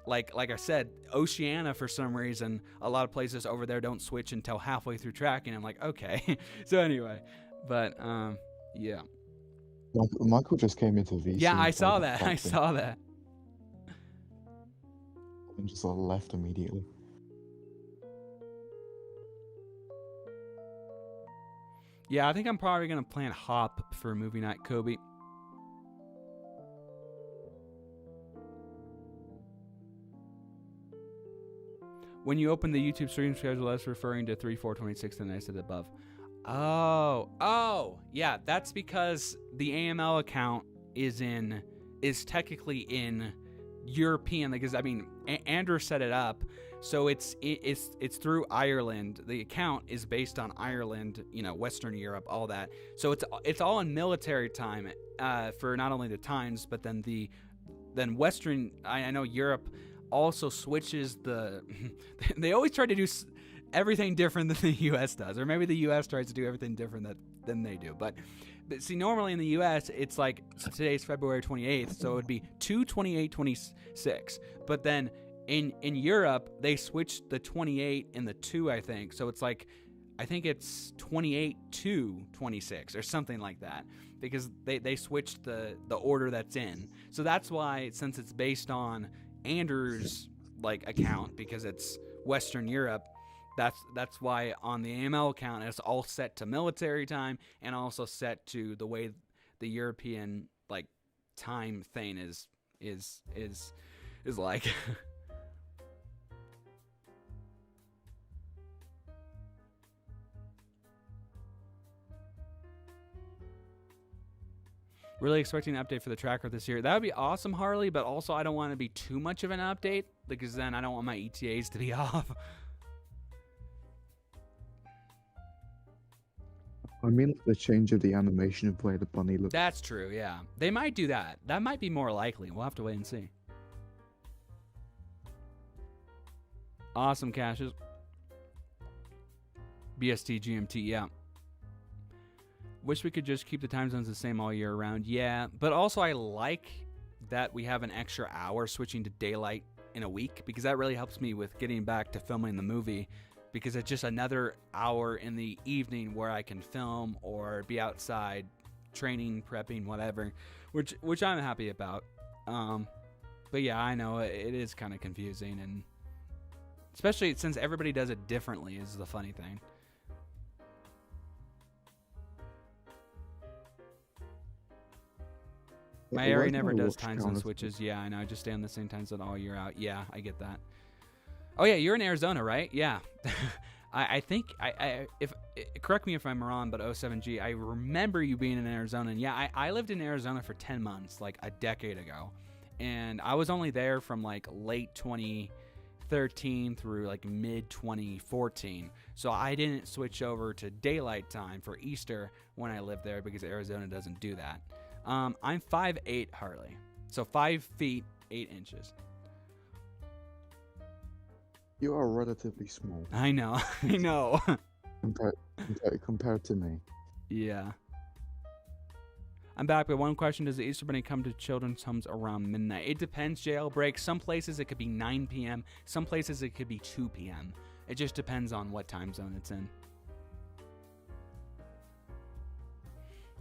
like I said, Oceania, for some reason, a lot of places over there don't switch until halfway through tracking. I'm like, okay. So anyway, but yeah. Michael just came into VC. Yeah, I saw that. And just left immediately. Yeah, I think I'm probably going to plan Hop for movie night, Kobe. When you open the YouTube stream schedule, that's referring to 3/4/26 and I said above. Oh, yeah, that's because the AML account is technically in European, because I mean Andrew set it up, so it's through Ireland. The account is based on Ireland, you know, Western Europe, all that. So it's all in military time for not only the times, but then Western. I know Europe also switches they always try to do everything different than the U.S. does, or maybe the U.S. tries to do everything different than they do. But see, normally in the U.S., it's like, so today's February 28th, so it would be 2/28/26. But then in Europe, they switched the 28 and the 2, I think. So it's like, I think it's 28/26 or something like that, because they switched the order that's in. So that's why, since it's based on Andrew's like account, because it's Western Europe, that's why on the AML account it's all set to military time and also set to the way the European like time thing is like. Really expecting an update for the tracker this year. That would be awesome, Harley, but also I don't want to be too much of an update, because then I don't want my ETAs to be off. I mean, like the change of the animation of where the bunny looks. That's true, yeah. They might do that. That might be more likely. We'll have to wait and see. Awesome, Caches. BST, GMT, yeah. Wish we could just keep the time zones the same all year round. Yeah, but also I like that we have an extra hour switching to daylight in a week, because that really helps me with getting back to filming the movie, because it's just another hour in the evening where I can film or be outside training, prepping, whatever, which I'm happy about. But yeah, I know it is kind of confusing, and especially since everybody does it differently is the funny thing. My area never does time zone switches. Yeah, I know. I just stay on the same time zone all year out. Yeah, I get that. Oh yeah, you're in Arizona, right? Yeah. I think if correct me if I'm wrong, but 07G, I remember you being in Arizona. And yeah, I lived in Arizona for 10 months, like a decade ago, and I was only there from like late 2013 through like mid 2014. So I didn't switch over to daylight time for Easter when I lived there, because Arizona doesn't do that. I'm 5'8", Harley. So 5 feet 8 inches. You are relatively small. I know. I know. compared to me. Yeah. I'm back with one question. Does the Easter Bunny come to children's homes around midnight? It depends, Jailbreak. Some places it could be 9 p.m. Some places it could be 2 p.m. It just depends on what time zone it's in.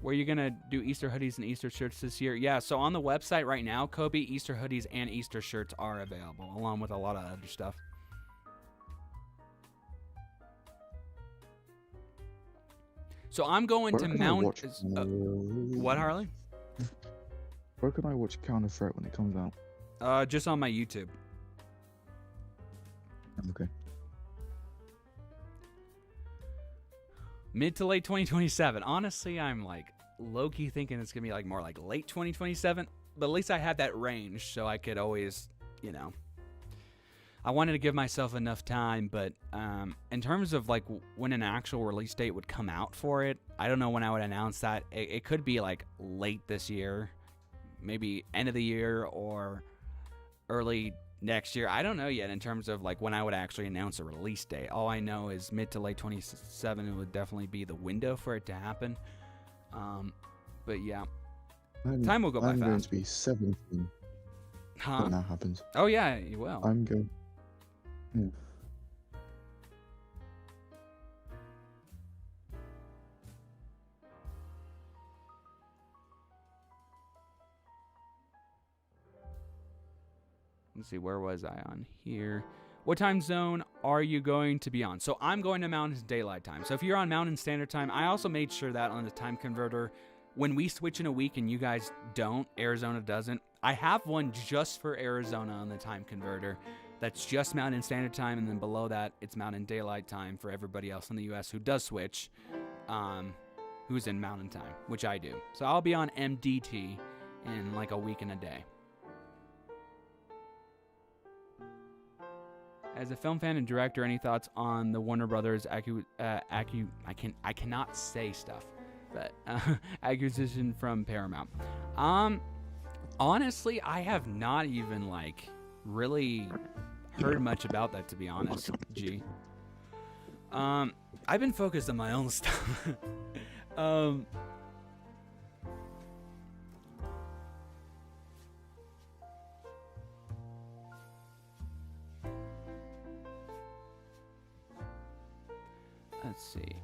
Were you going to do Easter hoodies and Easter shirts this year? Yeah, so on the website right now, Kobe, Easter hoodies and Easter shirts are available, along with a lot of other stuff. So I'm going to Mount... what, Harley? Where can I watch Counter Threat when it comes out? Just on my YouTube. Okay. Mid to late 2027. Honestly, I'm like low-key thinking it's going to be like more like late 2027. But at least I had that range, so I could always, you know. I wanted to give myself enough time, but in terms of like when an actual release date would come out for it, I don't know when I would announce that. It could be like late this year, maybe end of the year or early next year. I don't know yet in terms of like when I would actually announce a release date. All I know is mid to late 27 it would definitely be the window for it to happen. But yeah, time will go by fast. I'm going to be 17 when that happens. Oh yeah, you will. I'm going. Yeah. Let's see, where was I on here? What time zone are you going to be on? So I'm going to Mountain Daylight Time. So if you're on Mountain Standard Time, I also made sure that on the time converter, when we switch in a week and you guys don't, Arizona doesn't, I have one just for Arizona on the time converter. That's just Mountain Standard Time, and then below that, it's Mountain Daylight Time for everybody else in the U.S. who does switch, who's in Mountain Time, which I do. So I'll be on MDT in like a week and a day. As a film fan and director, any thoughts on the Warner Brothers I cannot say stuff, but acquisition from Paramount? Honestly, I have not even like really heard much about that, to be honest. G. I've been focused on my own stuff. um, let's see.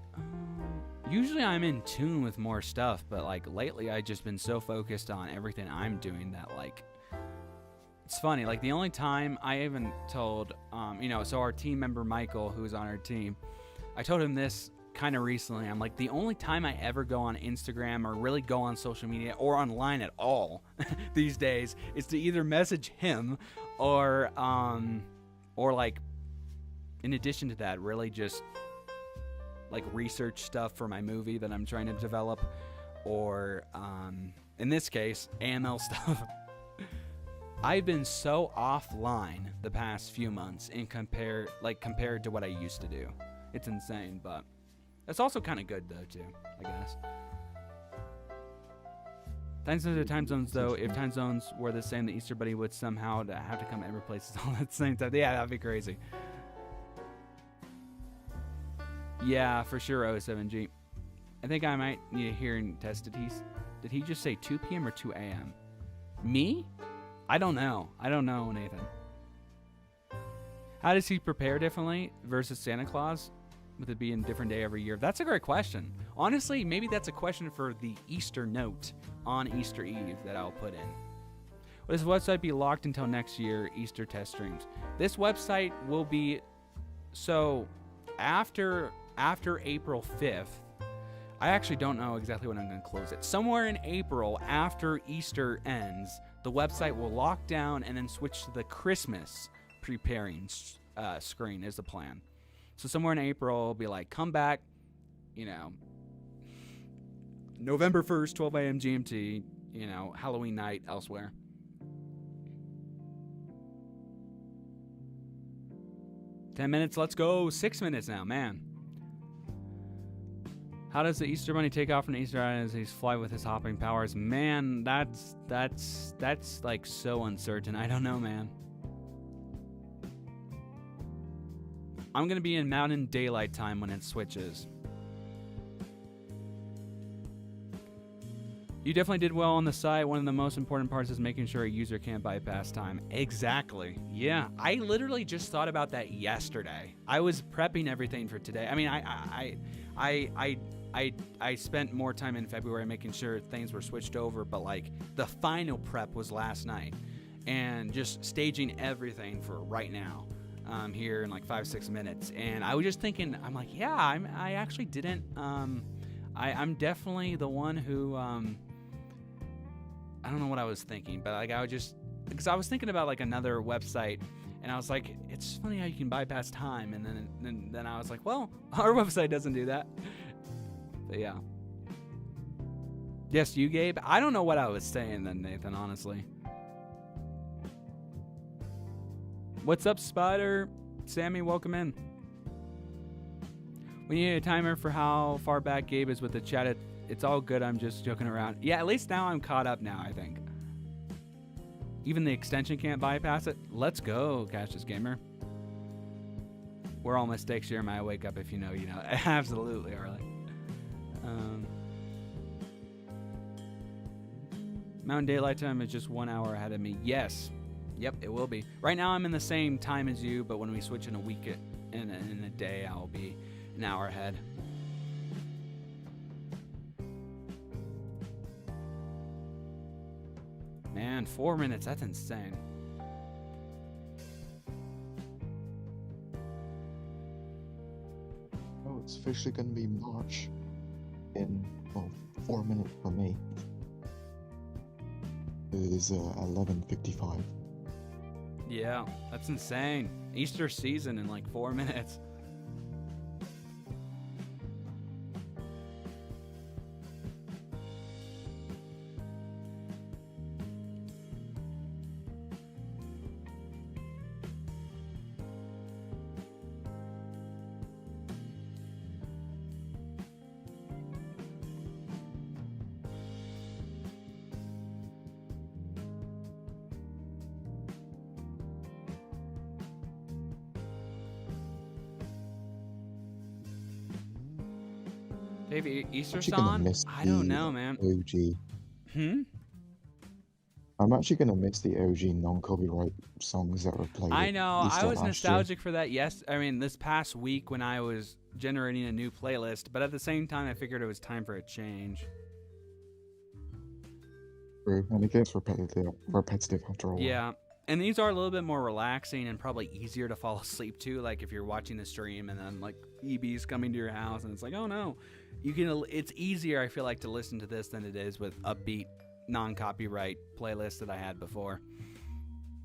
Usually I'm in tune with more stuff, but like lately I've just been so focused on everything I'm doing that like it's funny. Like the only time I even told, so our team member Michael, who's on our team, I told him this kind of recently. I'm like, the only time I ever go on Instagram or really go on social media or online at all these days is to either message him or like, in addition to that, really just like research stuff for my movie that I'm trying to develop, or in this case, AML stuff. I've been so offline the past few months compared to what I used to do. It's insane, but that's also kind of good though too, I guess. Time zones are time zones though. If time zones were the same, the Easter Bunny would somehow have to come every place all at the same time. Yeah, that'd be crazy. Yeah, for sure, O7G. I think I might need to hear and test. Did he just say 2 p.m. or 2 a.m.? Me? I don't know, Nathan. How does he prepare differently versus Santa Claus? With it being a different day every year? That's a great question. Honestly, maybe that's a question for the Easter note on Easter Eve that I'll put in. Will this website be locked until next year, Easter test streams? This website will be... So, after April 5th, I actually don't know exactly when I'm going to close it. Somewhere in April, after Easter ends, the website will lock down and then switch to the Christmas preparing screen is the plan. So somewhere in April, it'll be like, come back, November 1st, 12 a.m. GMT, Halloween night elsewhere. $10 minutes, let's go. 6 minutes now, man. How does the Easter Bunny take off from the Easter Island as he's fly with his hopping powers? Man, that's like so uncertain. I don't know, man. I'm going to be in Mountain Daylight Time when it switches. You definitely did well on the site. One of the most important parts is making sure a user can't bypass time. Exactly. Yeah, I literally just thought about that yesterday. I was prepping everything for today. I mean, I spent more time in February making sure things were switched over, but like the final prep was last night and just staging everything for right now. Here in like 5-6 minutes, and I was just thinking, I'm like, yeah, I actually didn't. I'm definitely the one who I don't know what I was thinking, but like because I was thinking about like another website, and I was like, it's funny how you can bypass time, and then I was like, well, our website doesn't do that. But yeah. Yes, you, Gabe. I don't know what I was saying then, Nathan. Honestly. What's up, Spider? Sammy, welcome in. We need a timer for how far back Gabe is with the chat. It's all good. I'm just joking around. Yeah, at least now I'm caught up now, I think. Even the extension can't bypass it. Let's go, Cassius Gamer. We're all mistakes here. My wake up if you know, you know. Absolutely, Arlie. Mountain Daylight Time is just 1 hour ahead of me. Yes. Yep, it will be. Right now I'm in the same time as you, but when we switch in a week, in a day, I'll be an hour ahead. Man, 4 minutes, that's insane. Oh, it's officially going to be March in, 4 minutes for me. It is 11:55. Yeah, that's insane. Easter season in like 4 minutes. They have Easter Actually gonna song? miss I don't the know, man. OG. I'm actually gonna miss the OG non-copyright songs that were played I at know. I Easter was last year. nostalgic for that. Yes, I mean this past week when I was generating a new playlist, but at the same time, I figured it was time for a change. True, and it gets repetitive after a while. Yeah, and these are a little bit more relaxing and probably easier to fall asleep to. Like if you're watching the stream and then like EB's coming to your house and it's like, oh no, you can. It's easier, I feel like, to listen to this than it is with upbeat, non-copyright playlists that I had before.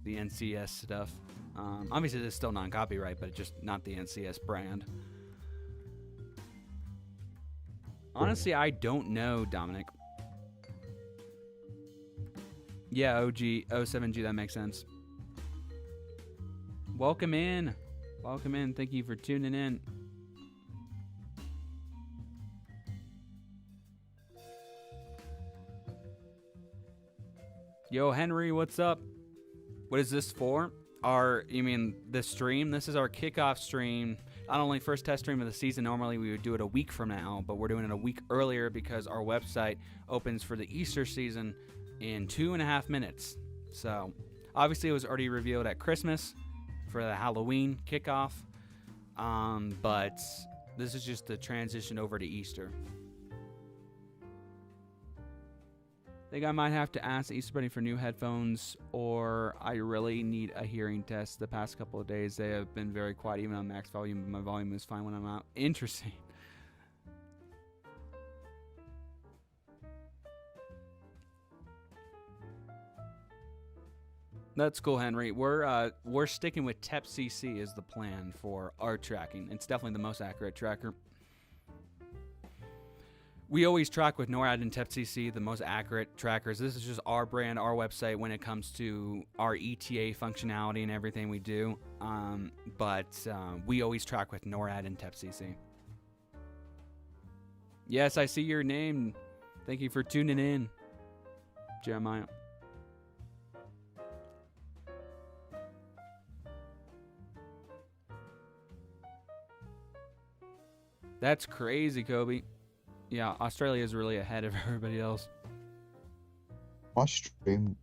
The NCS stuff. Obviously, it's still non-copyright, but just not the NCS brand. Honestly, I don't know, Dominic. Yeah, OG, 07G, that makes sense. Welcome in. Welcome in. Thank you for tuning in. Yo, Henry, what's up? What is this for? You mean this stream? This is our kickoff stream. Not only first test stream of the season. Normally we would do it a week from now, but we're doing it a week earlier because our website opens for the Easter season in 2.5 minutes. So obviously it was already revealed at Christmas for the Halloween kickoff, but this is just the transition over to Easter. I think I might have to ask Easter Bunny for new headphones, or I really need a hearing test. The past couple of days they have been very quiet, even on max volume. My volume is fine when I'm out. Interesting. That's cool, Henry. We're sticking with track.cc is the plan for our tracking. It's definitely the most accurate tracker. We always track with NORAD and track.cc, the most accurate trackers. This is just our brand, our website when it comes to our ETA functionality and everything we do. But we always track with NORAD and track.cc. Yes, I see your name. Thank you for tuning in, Jeremiah. That's crazy, Kobe. Yeah, Australia is really ahead of everybody else. My stream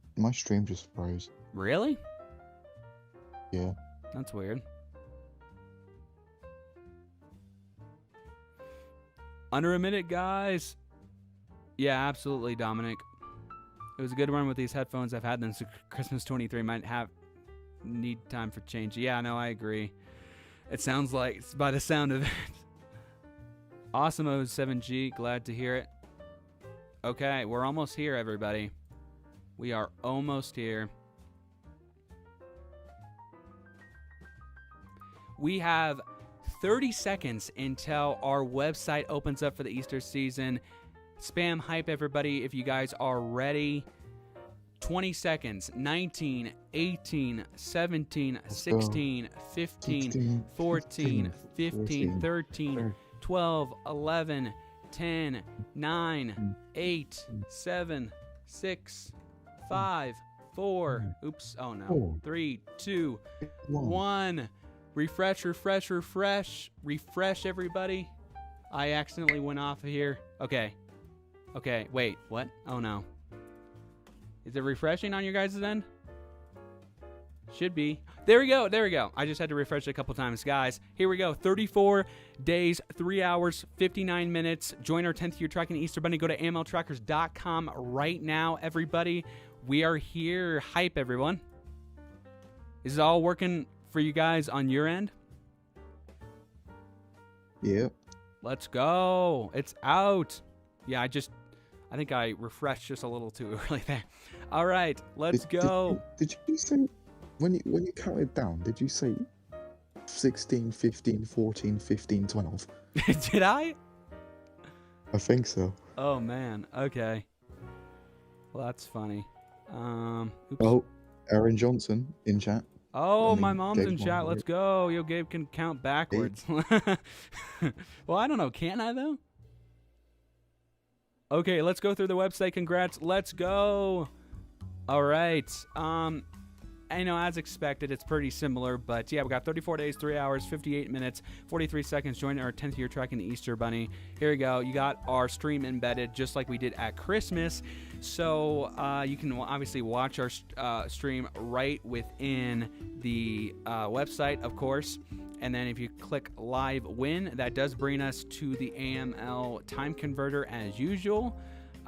just froze. Really? Yeah. That's weird. Under a minute, guys. Yeah, absolutely, Dominic. It was a good run with these headphones. I've had them since Christmas 23. Might need time for change. Yeah, no, I agree. It sounds like it's by the sound of it. Awesome 07G, glad to hear it. Okay, we're almost here, everybody. We are almost here. We have 30 seconds until our website opens up for the Easter season. Spam hype, everybody, if you guys are ready. 20 seconds. 19, 18, 17, 16, 15, 14, 15, 13, 12, 11, 10, 9, 8, 7, 6, 5, 4, oops, oh no, 3, 2, 1. Refresh, refresh, refresh. Refresh, everybody. I accidentally went off of here. Okay. Okay, wait, what? Oh no. Is it refreshing on your guys' end? Should be. There we go. There we go. I just had to refresh it a couple times. Guys, here we go. 34 days, 3 hours, 59 minutes. Join our 10th year tracking Easter Bunny. Go to amltrackers.com right now, everybody. We are here. Hype, everyone. Is it all working for you guys on your end? Yep. Let's go. It's out. Yeah, I think I refreshed just a little too early there. All right, let's go. Did you say, when you counted down, did you say 16, 15, 14, 15, 12? Did I? I think so. Oh, man. Okay. Well, that's funny. Oops. Oh, Aaron Johnson in chat. Oh, my mom's in chat. Let's go. Yo, Gabe can count backwards. Well, I don't know. Can I, though? Okay, let's go through the website. Congrats. Let's go. All right. I know, as expected, it's pretty similar, but yeah, we got 34 days, 3 hours, 58 minutes, 43 seconds. Join our 10th year tracking the Easter Bunny. Here we go. You got our stream embedded just like we did at Christmas. So you can obviously watch our stream right within the website, of course. And then if you click live win, that does bring us to the AML time converter as usual.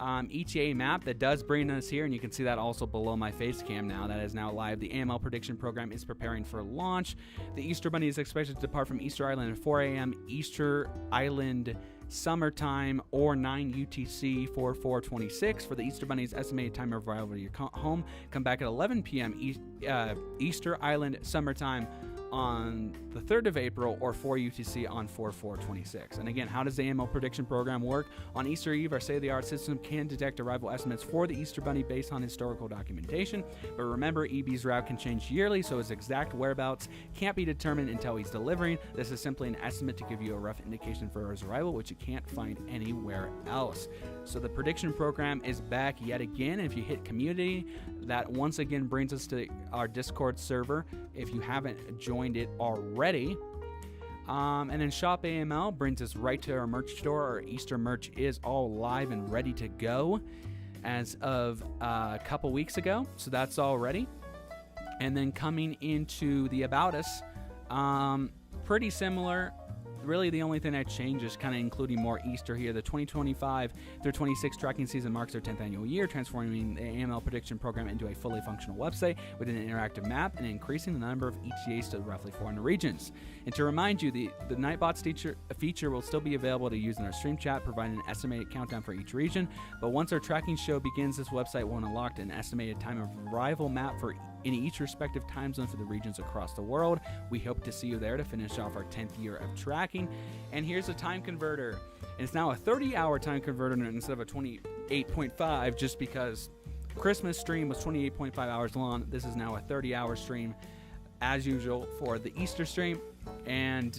ETA map that does bring us here, and you can see that also below my face cam now. That is now live. The AML prediction program is preparing for launch. The Easter Bunny is expected to depart from Easter Island at 4 a.m. Easter Island summertime or 9 UTC 4426 for the Easter Bunny's estimated time of arrival to your home. Come back at 11 p.m. Easter Island summertime on the 3rd of April or 4 UTC on 4/4/26. And again, how does the AML prediction program work? On Easter Eve, our state-of-the-art system can detect arrival estimates for the Easter Bunny based on historical documentation. But remember, EB's route can change yearly, so his exact whereabouts can't be determined until he's delivering. This is simply an estimate to give you a rough indication for his arrival, which you can't find anywhere else. So the prediction program is back yet again. If you hit community, that once again brings us to our Discord server if you haven't joined it already. And then Shop AML brings us right to our merch store. Our Easter merch is all live and ready to go as of a couple weeks ago. So that's all ready. And then coming into the About Us, pretty similar. Really, the only thing that changed is kind of including more Easter here. The 2025 through 26 tracking season marks their 10th annual year, transforming the AML prediction program into a fully functional website with an interactive map and increasing the number of ETAs to roughly 400 regions. And to remind you, the Nightbots feature will still be available to use in our stream chat, providing an estimated countdown for each region. But once our tracking show begins, this website will unlock an estimated time of arrival map for in each respective time zone for the regions across the world. We hope to see you there to finish off our 10th year of tracking. And here's a time converter. And it's now a 30-hour time converter instead of a 28.5, just because Christmas stream was 28.5 hours long. This is now a 30-hour stream, as usual, for the Easter stream. And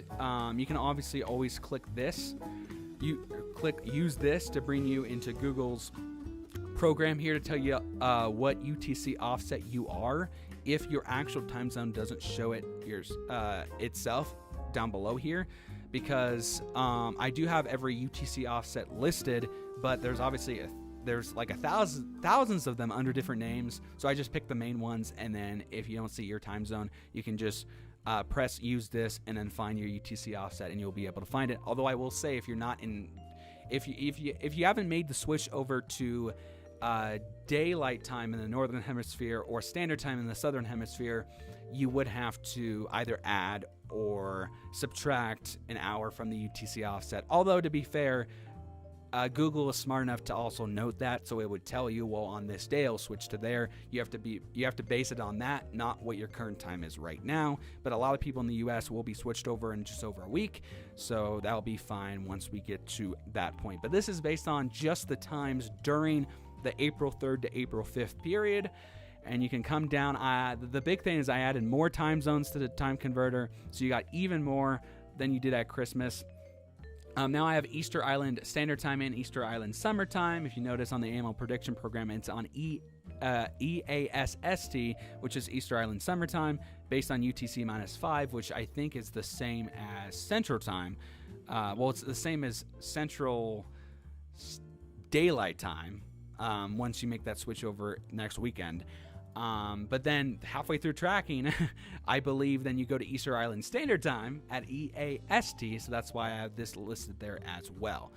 you can obviously always click this. You use this to bring you into Google's program here to tell you what UTC offset you are if your actual time zone doesn't show it itself down below here, because I do have every UTC offset listed, but there's obviously there's like thousands of them under different names, so I just pick the main ones, and then if you don't see your time zone, you can just press use this and then find your UTC offset, and you'll be able to find it. Although I will say, if you're not in, if you haven't made the switch over to daylight time in the northern hemisphere or standard time in the southern hemisphere, you would have to either add or subtract an hour from the UTC offset. Although, to be fair, Google is smart enough to also note that, so it would tell you, well, on this day I'll switch to there. You have to base it on that, not what your current time is right now. But a lot of people in the US will be switched over in just over a week, so that'll be fine once we get to that point. But this is based on just the times during the April 3rd to April 5th period. And you can come down. The big thing is I added more time zones to the time converter, so you got even more than you did at Christmas. Now I have Easter Island Standard Time and Easter Island Summertime. If you notice on the AML prediction program, it's on EASST, which is Easter Island Summertime, based on UTC -5, which I think is the same as Central Time. Well, it's the same as Central Daylight Time once you make that switch over next weekend. But then halfway through tracking, I believe then you go to Easter Island Standard Time at EAST, so that's why I have this listed there as well.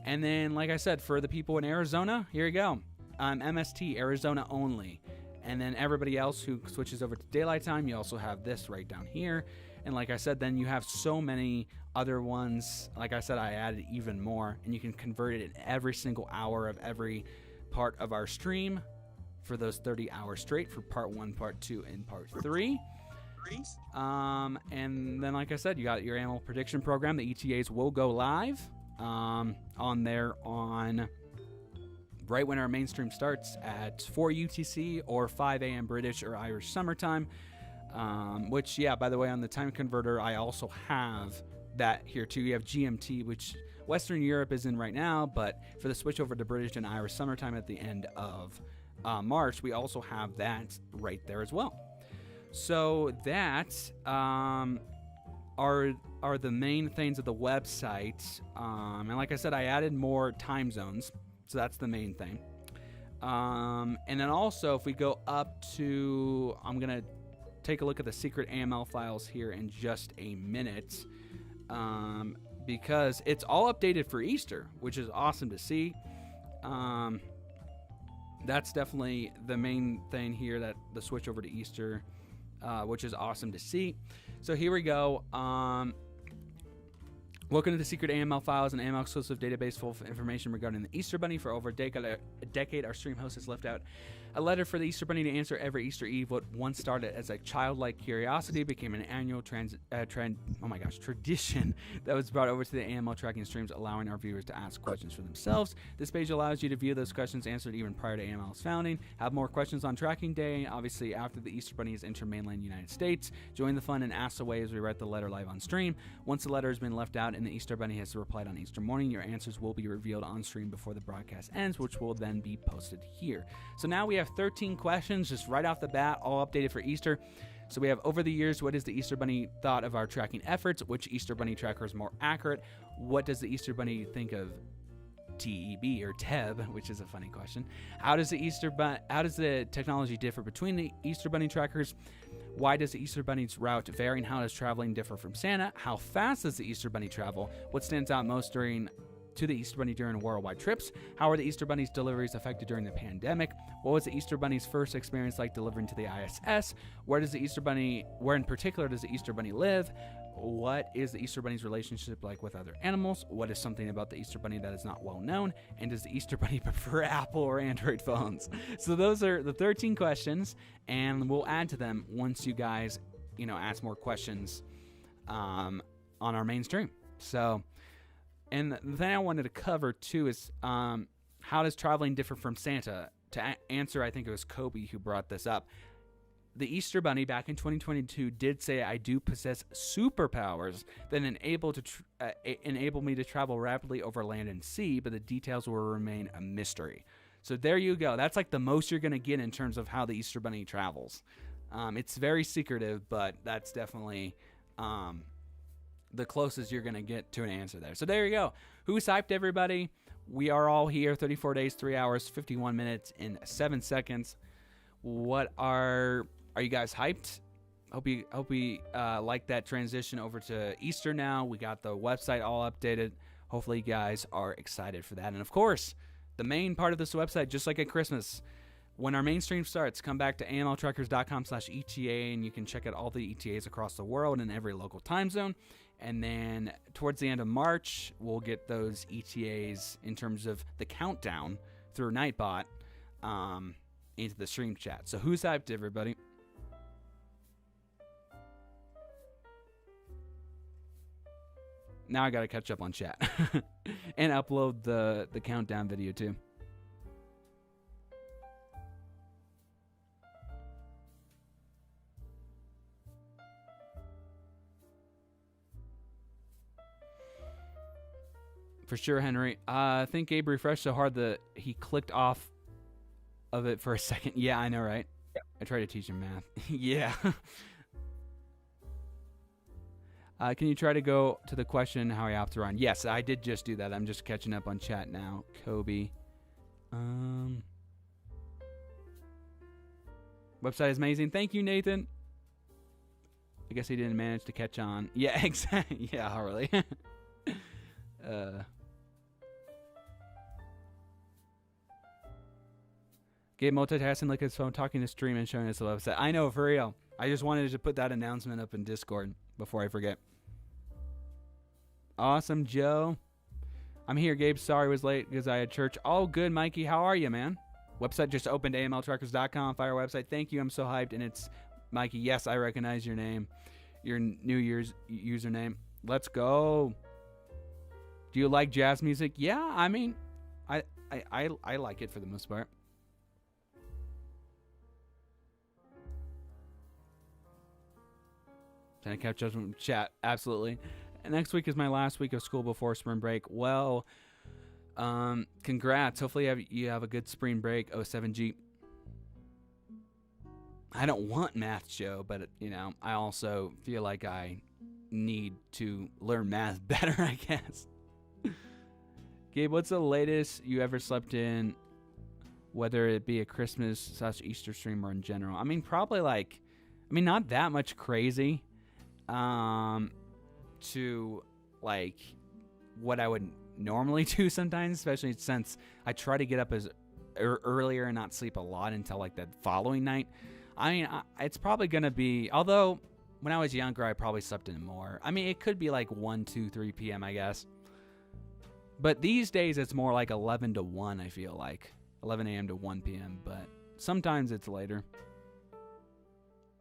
And then, like I said, for the people in Arizona, here you go. MST, Arizona only. And then everybody else who switches over to daylight time, you also have this right down here. And like I said, then you have so many other ones. Like I said, I added even more, and you can convert it in every single hour of every part of our stream for those 30 hours straight for part 1, part 2, and part 3. And then, like I said, you got your AML prediction program. The ETAs will go live on there on right when our mainstream starts at 4 UTC or 5 a.m. British or Irish summertime. Which, yeah, by the way, on the time converter, I also have that here too. You have GMT, which Western Europe is in right now, but for the switch over to British and Irish summertime at the end of March, we also have that right there as well. So that are the main things of the website. And like I said, I added more time zones, so that's the main thing. And then also, if we go up to, I'm gonna take a look at the secret AML files here in just a minute, because it's all updated for Easter, which is awesome to see. That's definitely the main thing here, that the switch over to Easter, which is awesome to see. So here we go. Welcome to the secret AML files, an AML exclusive database full of information regarding the Easter Bunny. For over a decade, our stream host has left out a letter for the Easter Bunny to answer every Easter Eve. What once started as a childlike curiosity became an annual tradition that was brought over to the AML tracking streams, allowing our viewers to ask questions for themselves. This page allows you to view those questions answered even prior to AML's founding. Have more questions on tracking day, obviously after the Easter Bunny has entered mainland United States. Join the fun and ask away as we write the letter live on stream. Once the letter has been left out and the Easter Bunny has replied on Easter morning, your answers will be revealed on stream before the broadcast ends, which will then be posted here. So now we have 13 questions just right off the bat, all updated for Easter. So we have, over the years, what is the Easter Bunny thought of our tracking efforts? Which Easter Bunny tracker is more accurate? What does the Easter Bunny think of TEB or TEB, which is a funny question? How does the technology differ between the Easter Bunny trackers? Why does the Easter Bunny's route vary, and how does traveling differ from Santa? How fast does the Easter Bunny travel? What stands out most to the Easter Bunny during worldwide trips? How are the Easter Bunny's deliveries affected during the pandemic? What was the Easter Bunny's first experience like delivering to the ISS? Where in particular does the Easter Bunny live? What is the Easter Bunny's relationship like with other animals? What is something about the Easter Bunny that is not well known? And does the Easter Bunny prefer Apple or Android phones? So those are the 13 questions, and we'll add to them once you guys, ask more questions on our main stream. So, and the thing I wanted to cover too is how does traveling differ from Santa? To answer, I think it was Kobe who brought this up. The Easter Bunny back in 2022 did say, I do possess superpowers that enable me to travel rapidly over land and sea, but the details will remain a mystery. So there you go. That's like the most you're going to get in terms of how the Easter Bunny travels. It's very secretive, but that's definitely the closest you're going to get to an answer there. So there you go. Who's hyped, everybody? We are all here. 34 days, 3 hours, 51 minutes, and 7 seconds. What are you guys hyped? Hope we like that transition over to Easter now. We got the website all updated. Hopefully you guys are excited for that. And of course, the main part of this website, just like at Christmas, when our main stream starts, come back to amltrackers.com/ETA, and you can check out all the ETAs across the world in every local time zone. And then towards the end of March, we'll get those ETAs in terms of the countdown through Nightbot into the stream chat. So who's hyped, everybody? Now I gotta catch up on chat and upload the countdown video too. For sure, Henry. I think Gabe refreshed so hard that he clicked off of it for a second. Yeah, I know, right? Yeah. I try to teach him math. Yeah. Can you try to go to the question how I opt to run? Yes, I did just do that. I'm just catching up on chat now. Kobe. Website is amazing. Thank you, Nathan. I guess he didn't manage to catch on. Yeah, exactly. Yeah, Harley. Gabe multitasking like his phone, talking to stream and showing us the website. I know, for real. I just wanted to put that announcement up in Discord before I forget. Awesome, Joe. I'm here, Gabe. Sorry I was late because I had church. All good, Mikey. How are you, man? Website just opened, amltrackers.com. Fire website. Thank you. I'm so hyped. And it's Mikey. Yes, I recognize your name. Your New Year's username. Let's go. Do you like jazz music? Yeah, I mean, I like it for the most part. Can I catch up on chat? Absolutely. And next week is my last week of school before spring break. Well, congrats. Hopefully you have a good spring break, 07G. I don't want math, Joe, but you know, I also feel like I need to learn math better, I guess. Gabe, what's the latest you ever slept in, whether it be a Christmas/Easter stream or in general? I mean, probably like, I mean, not that much crazy, to like what I would normally do sometimes, especially since I try to get up as earlier and not sleep a lot until like the following night. I mean, it's probably gonna be. Although when I was younger, I probably slept in more. I mean, it could be like 1, 2, 3 p.m. I guess. But these days, it's more like 11 to 1. I feel like 11 a.m. to 1 p.m. But sometimes it's later.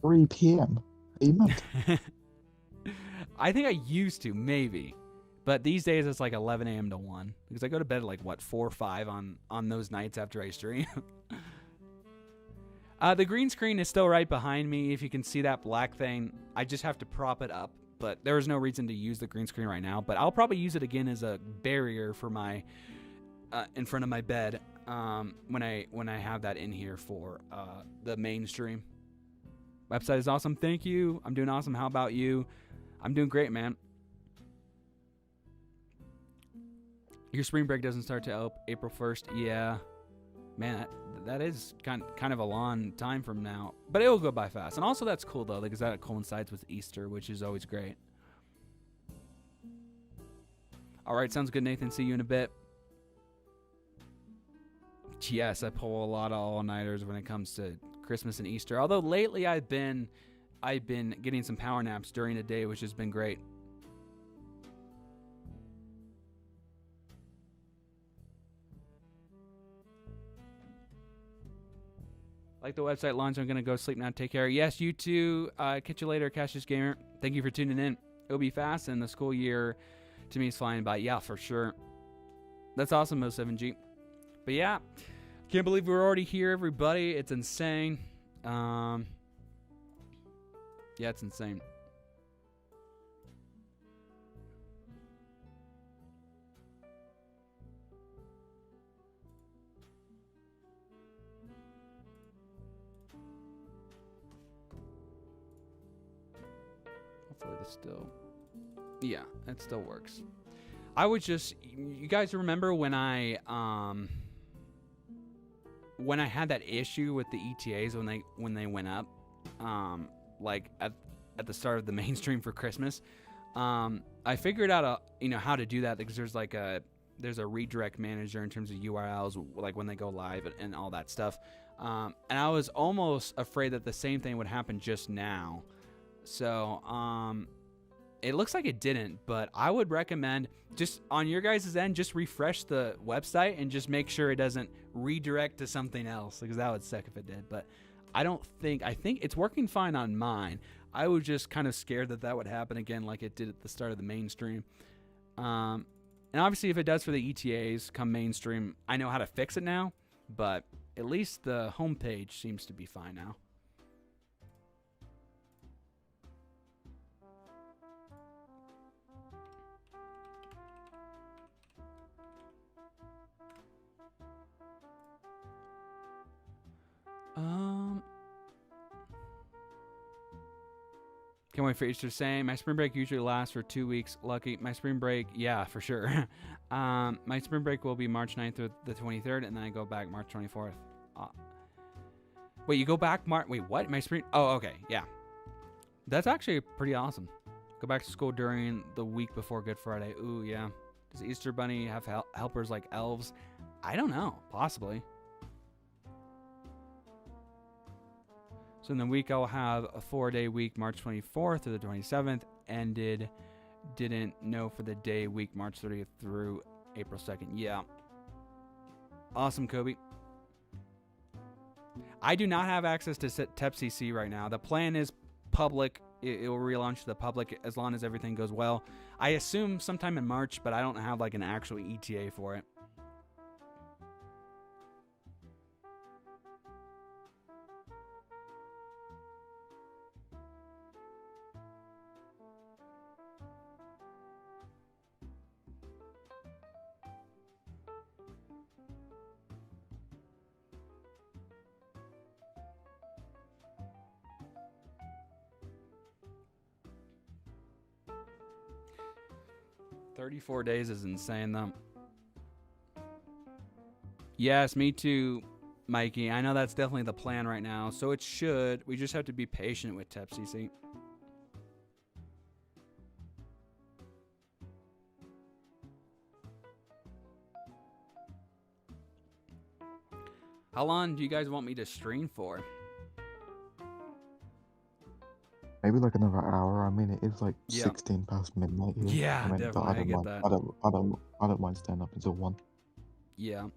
3 p.m. Are you meant? I think I used to, maybe. But these days it's like 11 a.m. to 1. Because I go to bed at like, what, 4 or 5 on those nights after I stream. The green screen is still right behind me. If you can see that black thing, I just have to prop it up. But there is no reason to use the green screen right now. But I'll probably use it again as a barrier for my in front of my bed when I have that in here for the main stream. Website is awesome. Thank you. I'm doing awesome. How about you? I'm doing great, man. Your spring break doesn't start till April 1st. Yeah. Man, that is kind of a long time from now. But it'll go by fast. And also that's cool, though, because that coincides with Easter, which is always great. All right, sounds good, Nathan. See you in a bit. Yes, I pull a lot of all-nighters when it comes to Christmas and Easter. Although lately I've been getting some power naps during the day, which has been great. Like the website launch, I'm going to go sleep now. Take care. Yes, you too. Catch you later, Cassius Gamer. Thank you for tuning in. It'll be fast, and the school year to me is flying by. Yeah, for sure. That's awesome, Mo7G. But yeah, can't believe we're already here, everybody. It's insane. Yeah, it's insane. Hopefully this still... Yeah, it still works. I would just... You guys remember when I had that issue with the ETAs when they went up, like at the start of the mainstream for Christmas? I figured out how to do that, because there's a redirect manager in terms of URLs, like when they go live and all that stuff. And I was almost afraid that the same thing would happen just now. So, it looks like it didn't, but I would recommend just on your guys' end, just refresh the website and just make sure it doesn't redirect to something else, because that would suck if it did. But I think it's working fine on mine. I was just kind of scared that would happen again, like it did at the start of the mainstream. And obviously if it does for the ETAs come mainstream, I know how to fix it now, but at least the homepage seems to be fine now. Can't wait for Easter. Same. My spring break usually lasts for 2 weeks. Lucky. My spring break, yeah, for sure. My spring break will be March 9th through the 23rd, and then I go back March 24th. Wait, you go back Wait, what? My spring... Oh, okay, yeah. That's actually pretty awesome. Go back to school during the week before Good Friday. Ooh, yeah. Does Easter Bunny have helpers like elves? I don't know. Possibly. So in the week, I'll have a 4-day week, March 24th through the 27th. Didn't know for the day week, March 30th through April 2nd. Yeah. Awesome, Kobe. I do not have access to TEP.cc right now. The plan is public. It will relaunch to the public as long as everything goes well. I assume sometime in March, but I don't have like an actual ETA for it. 34 days is insane, though. Yes, me too, Mikey. I know that's definitely the plan right now, so it should. We just have to be patient with TEP.cc. How long do you guys want me to stream for? Maybe like another hour. I mean, it is like Yeah. 16 past midnight here. Yeah, I mean, definitely. I get that. I don't mind staying up until 1. Yeah.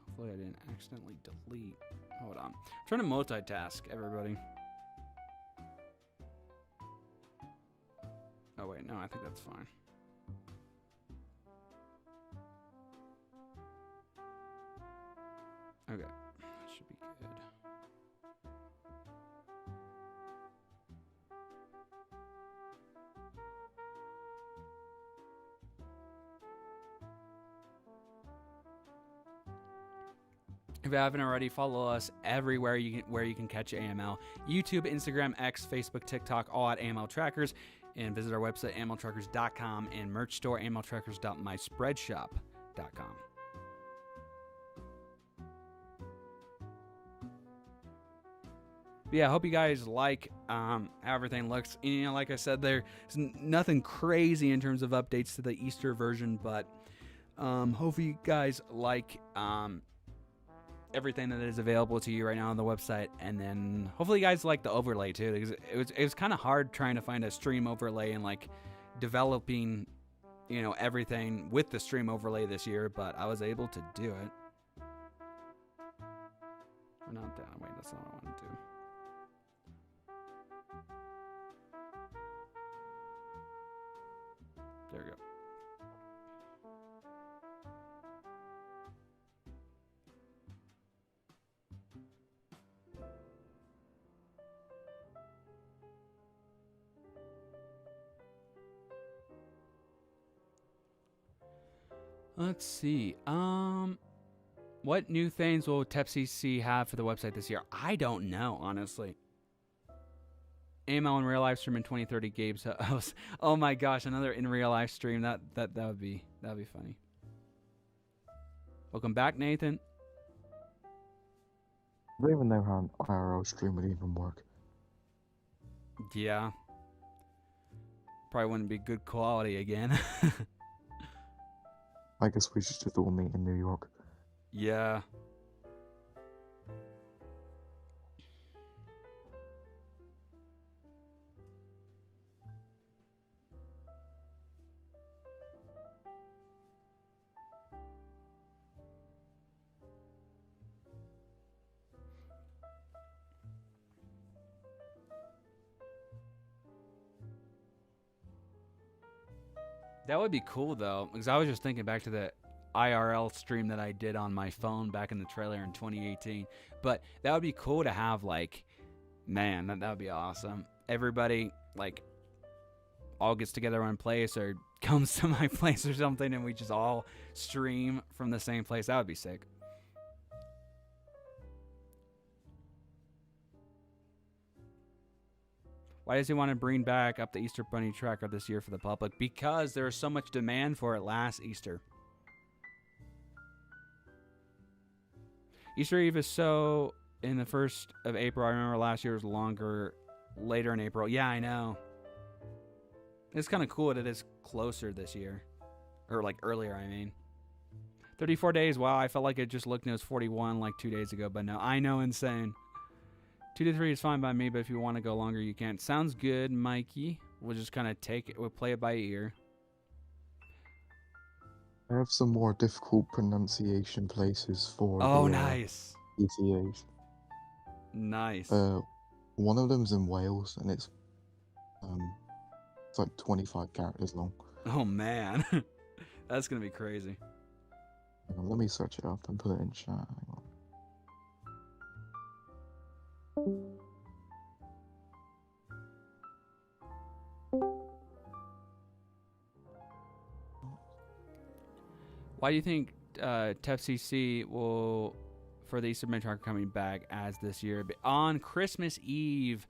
Hopefully I didn't accidentally delete. Hold on. I'm trying to multitask, everybody. Oh, wait. No, I think that's fine. Okay. That should be good. If you haven't already, follow us everywhere where you can catch AML. YouTube, Instagram, X, Facebook, TikTok, all at AML Trackers. And visit our website, amltrackers.com, and merch store, amltrackers.myspreadshop.com. Yeah, I hope you guys like how everything looks. You know, like I said, there's nothing crazy in terms of updates to the Easter version, but hopefully you guys like everything that is available to you right now on the website, and then hopefully you guys like the overlay too, because it was kind of hard trying to find a stream overlay and like developing, you know, everything with the stream overlay this year, but I was able to do it. We're not down. Wait, that's not what I want to do. There we go. Let's see. What new things will TEP.cc have for the website this year? I don't know, honestly. AML in real live stream in 2030. Gabe's house. Oh my gosh, another in real life stream. That would be funny. Welcome back, Nathan. I don't even know how an IRL stream would even work. Yeah. Probably wouldn't be good quality again. I guess we should just all meet in New York. Yeah. That would be cool, though, because I was just thinking back to the IRL stream that I did on my phone back in the trailer in 2018. But that would be cool to have, like, man, that would be awesome. Everybody, like, all gets together in one place or comes to my place or something, and we just all stream from the same place. That would be sick. Why does he want to bring back up the Easter Bunny tracker this year for the public? Because there was so much demand for it last Easter. Easter Eve is so in the 1st of April. I remember last year was later in April. Yeah, I know. It's kind of cool that it is closer this year. Or like earlier, I mean. 34 days. Wow, I felt like it just looked, it was 41 like 2 days ago. But no, I know, insane. 2 to 3 is fine by me, but if you want to go longer, you can. Sounds good, Mikey. We'll just kind of take it. We'll play it by ear. I have some more difficult pronunciation places for nice. ETAs. Nice. One of them's in Wales, and it's like 25 characters long. Oh man, that's gonna be crazy. Hang on, let me search it up and put it in chat. Hang on. Why do you think TFCC will, for the Easter Bunny are coming back as this year? But on Christmas Eve,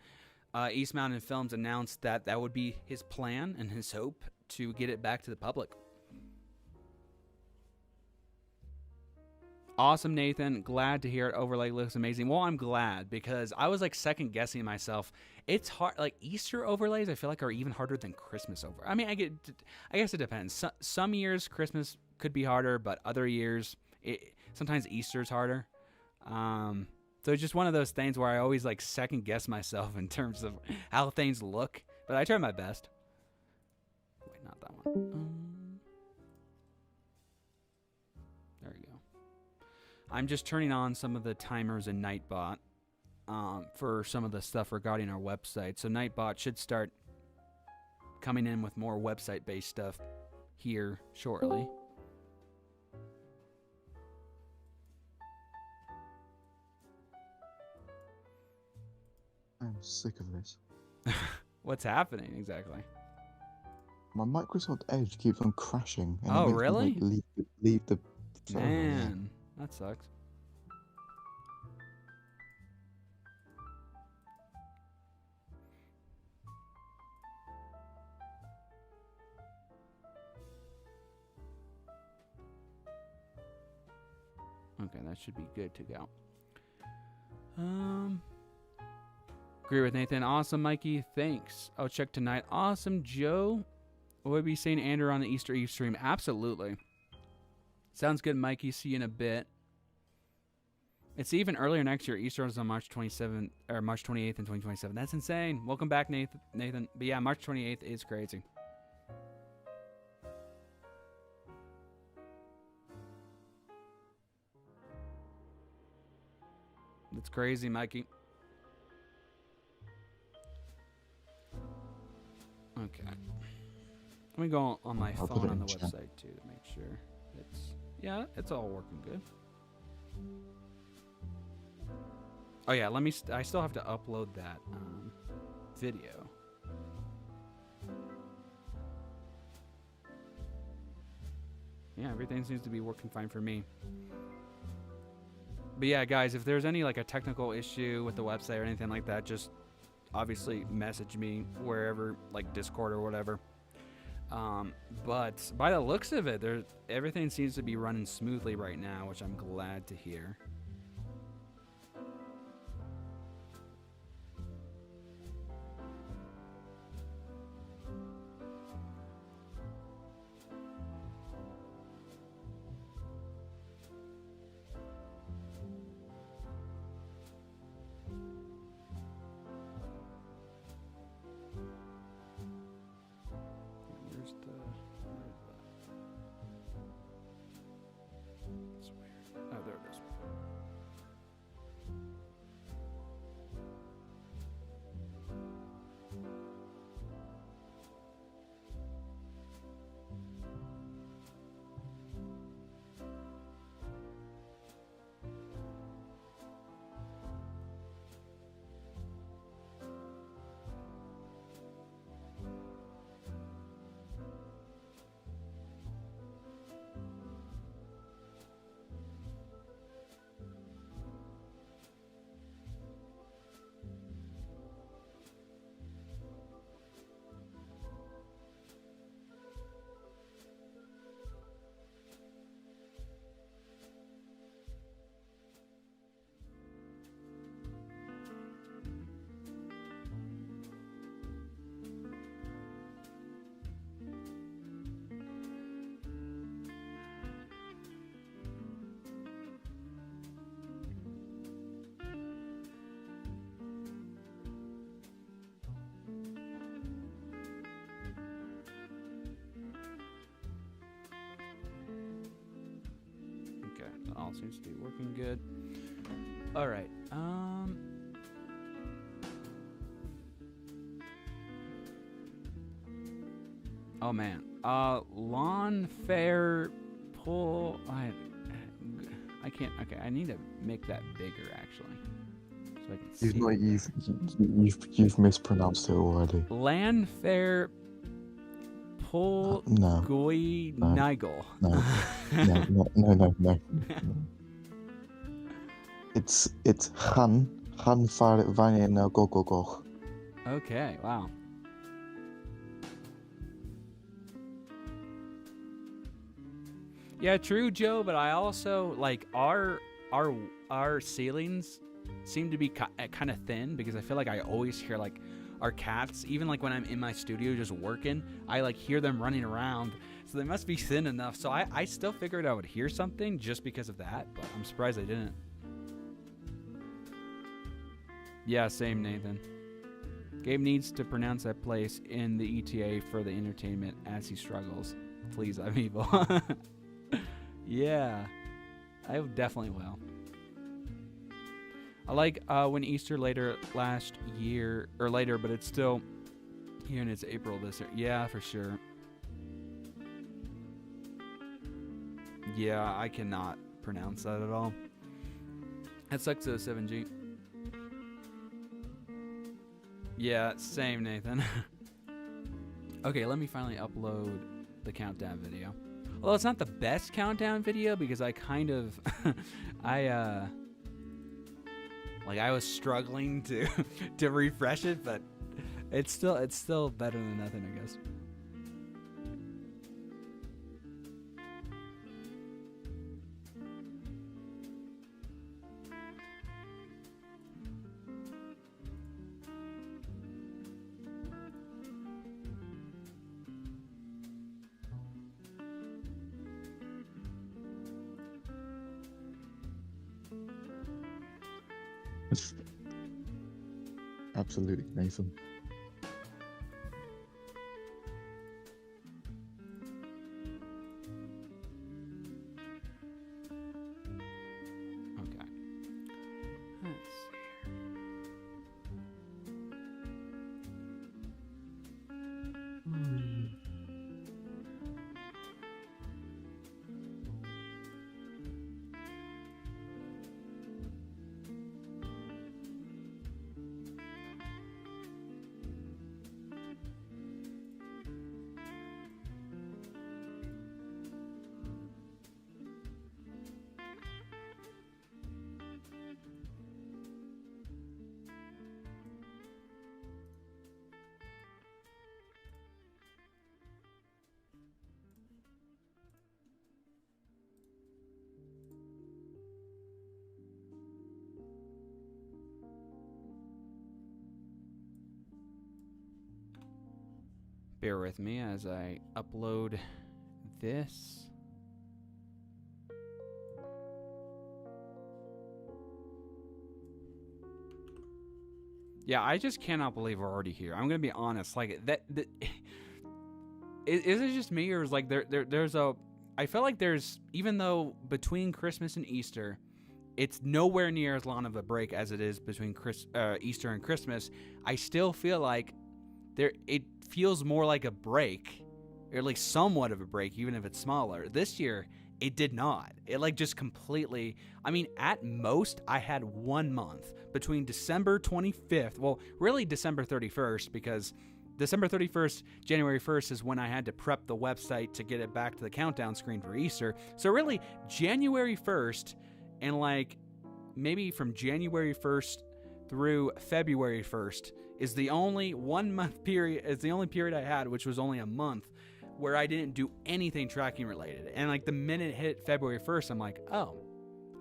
East Mountain Films announced that that would be his plan and his hope to get it back to the public. Awesome, Nathan. Glad to hear it. Overlay looks amazing. Well, I'm glad because I was like second guessing myself. It's hard. Like Easter overlays, I feel like are even harder than Christmas over. I mean, I guess it depends. Some years Christmas could be harder, but other years, sometimes Easter's harder. So it's just one of those things where I always like second guess myself in terms of how things look. But I try my best. Wait, not that one. There we go. I'm just turning on some of the timers in Nightbot for some of the stuff regarding our website. So Nightbot should start coming in with more website-based stuff here shortly. I'm sick of this. What's happening exactly? My Microsoft Edge keeps on crashing. And Oh, it makes really? Me, like, leave the server. Man, that sucks. Okay, that should be good to go. Agree with Nathan. Awesome, Mikey. Thanks. I'll check tonight. Awesome, Joe. Will we be seeing Andrew on the Easter Eve stream? Absolutely. Sounds good, Mikey. See you in a bit. It's even earlier next year. Easter is on March 27th or March 28th in 2027. That's insane. Welcome back, Nathan. But yeah, March 28th is crazy. That's crazy, Mikey. Okay. Let me go on my phone on the website too to make sure it's all working good. Oh yeah, I still have to upload that video. Yeah, everything seems to be working fine for me. But yeah, guys, if there's any like a technical issue with the website or anything like that, just obviously message me wherever, like Discord or whatever. But by the looks of it, everything seems to be running smoothly right now, which I'm glad to hear. All seems to be working good. All right. Oh man. Lawn fair pull. I can't. Okay, I need to make that bigger actually, so I can see. You've mispronounced it already. Land fair No, Polgoy no, Nigel. no, no. It's Han Far no Gogogo. Okay, wow. Yeah, true, Joe. But I also like our ceilings seem to be kind of thin because I feel like I always hear like our cats, even like when I'm in my studio just working, I like hear them running around. So they must be thin enough. So I still figured I would hear something just because of that, but I'm surprised I didn't. Yeah, same, Nathan. Gabe needs to pronounce that place in the ETA for the entertainment as he struggles. Please, I'm evil. Yeah, I definitely will. I like when Easter later last year, or later, but it's still here and it's April this year. Yeah, for sure. Yeah, I cannot pronounce that at all. That sucks, 7G. Yeah, same, Nathan. Okay, let me finally upload the countdown video. Although it's not the best countdown video because I kind of, I was struggling to to refresh it, but it's still better than nothing, I guess. Absolutely, Nathan. Okay. Let's see. Bear with me as I upload this. Yeah, I just cannot believe we're already here. I'm gonna be honest. Like that is it just me, or is like there's a? I feel like there's, even though between Christmas and Easter, it's nowhere near as long of a break as it is between Easter and Christmas. I still feel like it feels more like a break, or at least somewhat of a break, even if it's smaller. This year, it did not. It like just completely. I mean, at most, I had 1 month between December 25th. Well, really December 31st, because December 31st, January 1st is when I had to prep the website to get it back to the countdown screen for Easter. So really, January 1st and like maybe from January 1st through February 1st is the only 1 month period. It's the only period I had, which was only a month, where I didn't do anything tracking related. And like the minute it hit February 1st, I'm like, oh,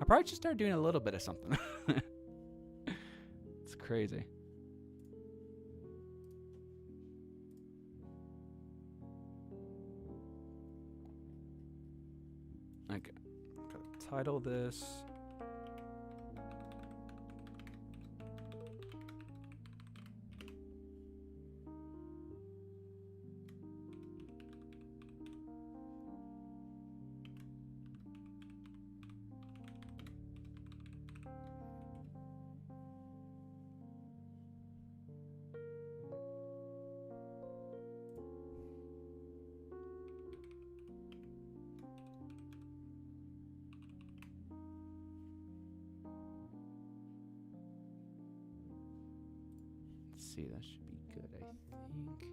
I probably should start doing a little bit of something. It's crazy. Okay, I'm gonna title this. See, that should be good, I think.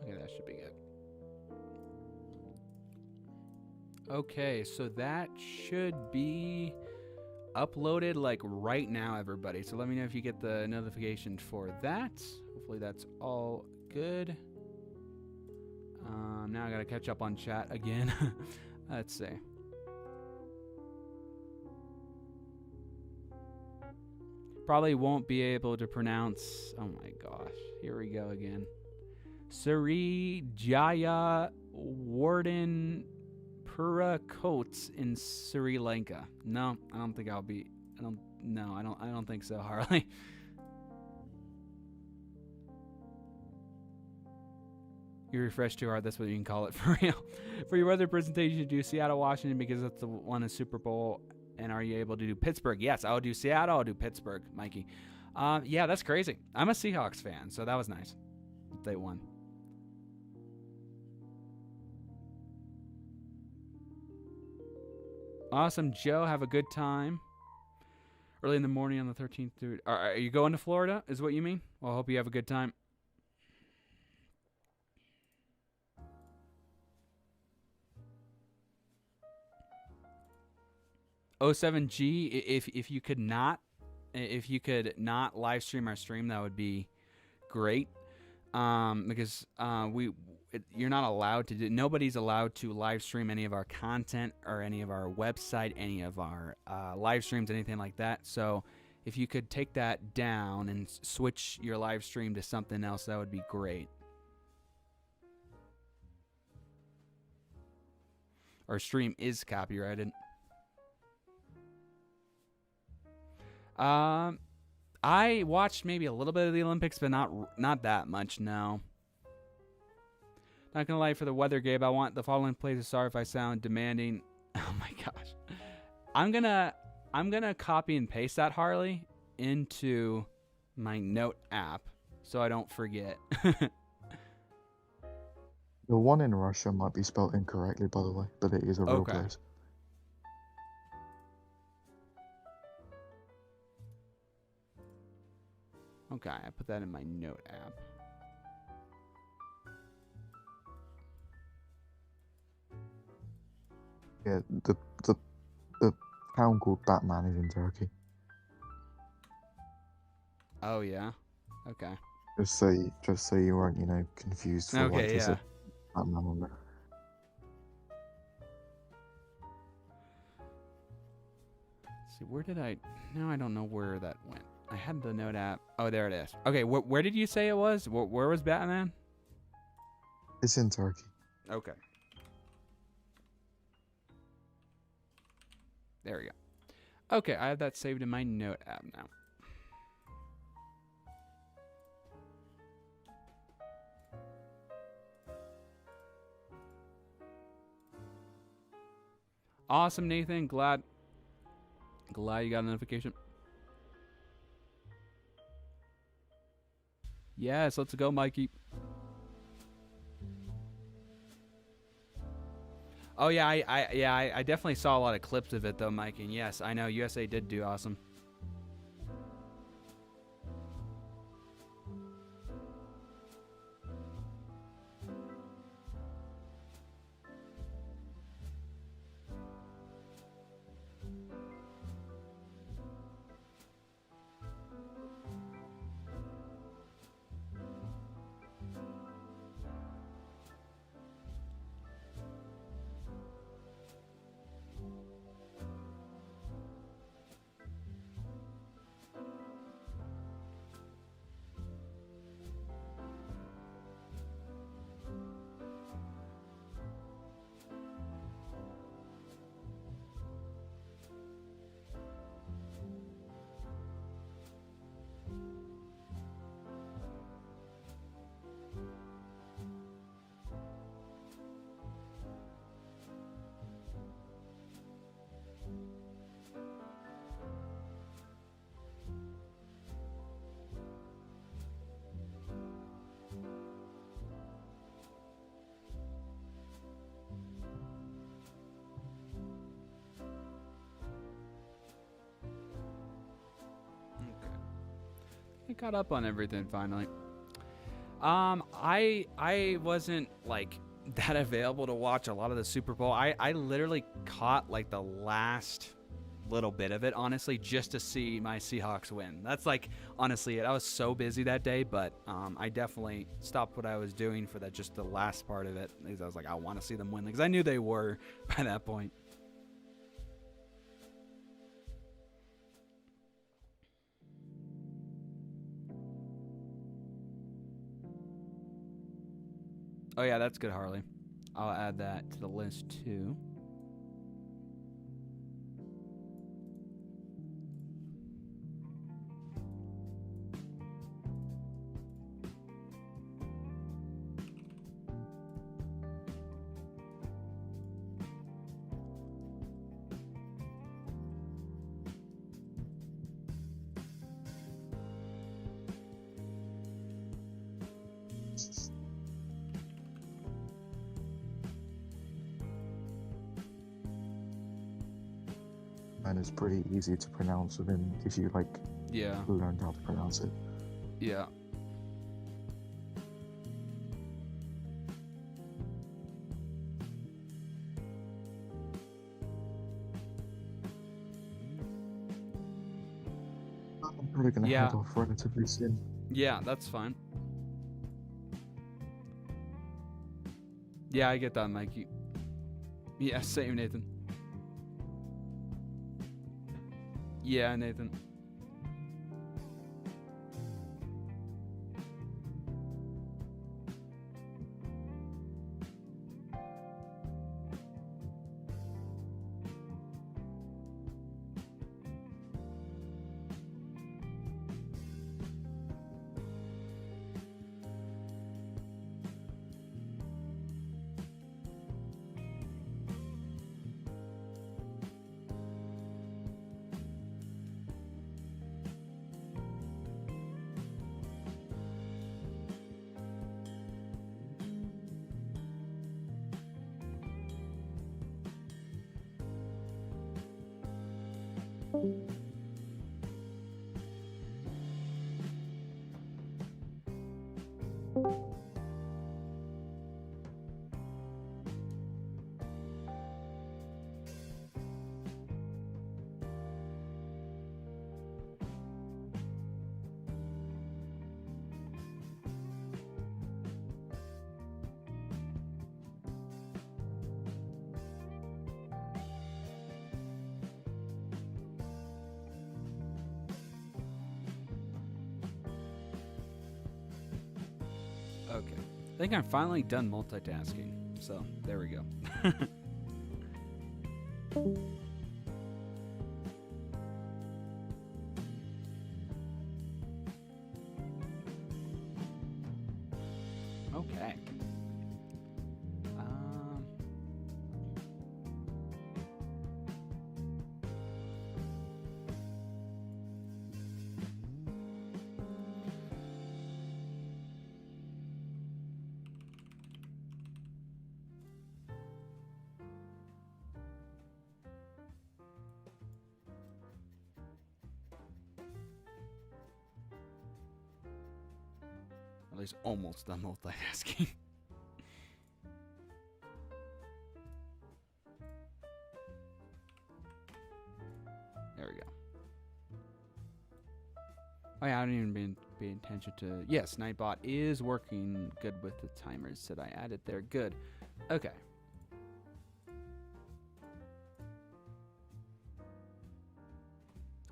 Okay, that should be good. Okay, so that should be uploaded like right now, everybody. So let me know if you get the notification for that. Hopefully that's all good. Now I gotta catch up on chat again. Let's see. Probably won't be able to pronounce. Oh my gosh. Here we go again. Sri Jaya Warden Pura Coats in Sri Lanka. No, I don't think I'll be. I don't think so, Harley. You refresh too hard. That's what you can call it for real. For your weather presentation, do Seattle, Washington, because that's the one in Super Bowl. And are you able to do Pittsburgh? Yes, I'll do Seattle. I'll do Pittsburgh, Mikey. Yeah, that's crazy. I'm a Seahawks fan, so that was nice. They won. Awesome, Joe. Have a good time. Early in the morning on the 13th. Dude. Are you going to Florida, is what you mean? Well, I hope you have a good time. O7G, if you could not live stream our stream, that would be great. Because you're not allowed to do. Nobody's allowed to live stream any of our content or any of our website, any of our live streams, anything like that. So if you could take that down and switch your live stream to something else, that would be great. Our stream is copyrighted. I watched maybe a little bit of the Olympics, but not that much. No. Not gonna lie, for the weather, Gabe, I want the following places. Sorry if I sound demanding. Oh my gosh. I'm gonna copy and paste that, Harley, into my note app so I don't forget. The one in Russia might be spelled incorrectly, by the way, but it is a real place. Okay, I put that in my note app. Yeah, the town called Batman is in Turkey. Oh yeah. Okay. Just so you weren't, confused for okay, yeah. Batman on there. Let's see, where did I? Now I don't know where that went. I had the note app. Oh, there it is. Okay, where did you say it was? Where was Batman? It's in Turkey. Okay. There we go. Okay, I have that saved in my note app now. Awesome, Nathan. Glad you got a notification. Yes, let's go, Mikey. Oh yeah, I definitely saw a lot of clips of it though, Mikey. And yes, I know USA did do awesome. I caught up on everything finally. I wasn't like that available to watch a lot of the Super Bowl. I literally caught like the last little bit of it, honestly, just to see my Seahawks win. That's like honestly it. I was so busy that day, but I definitely stopped what I was doing for that, just the last part of it, because I was like, I want to see them win, because I knew they were by that point. Oh yeah, that's good, Harley. I'll add that to the list too. And it's pretty easy to pronounce within if you like Yeah. learned how to pronounce it. Yeah. I'm probably gonna Yeah. head off relatively soon. Yeah, that's fine. Yeah, I get that, Mikey. Yeah, same, Nathan. Yeah, Nathan. Okay. I think I'm finally done multitasking. So, there we go. Okay. At least almost done multitasking. There we go. Oh yeah, I didn't even pay attention to... Yes, Nightbot is working good with the timers that I added there. Good. Okay.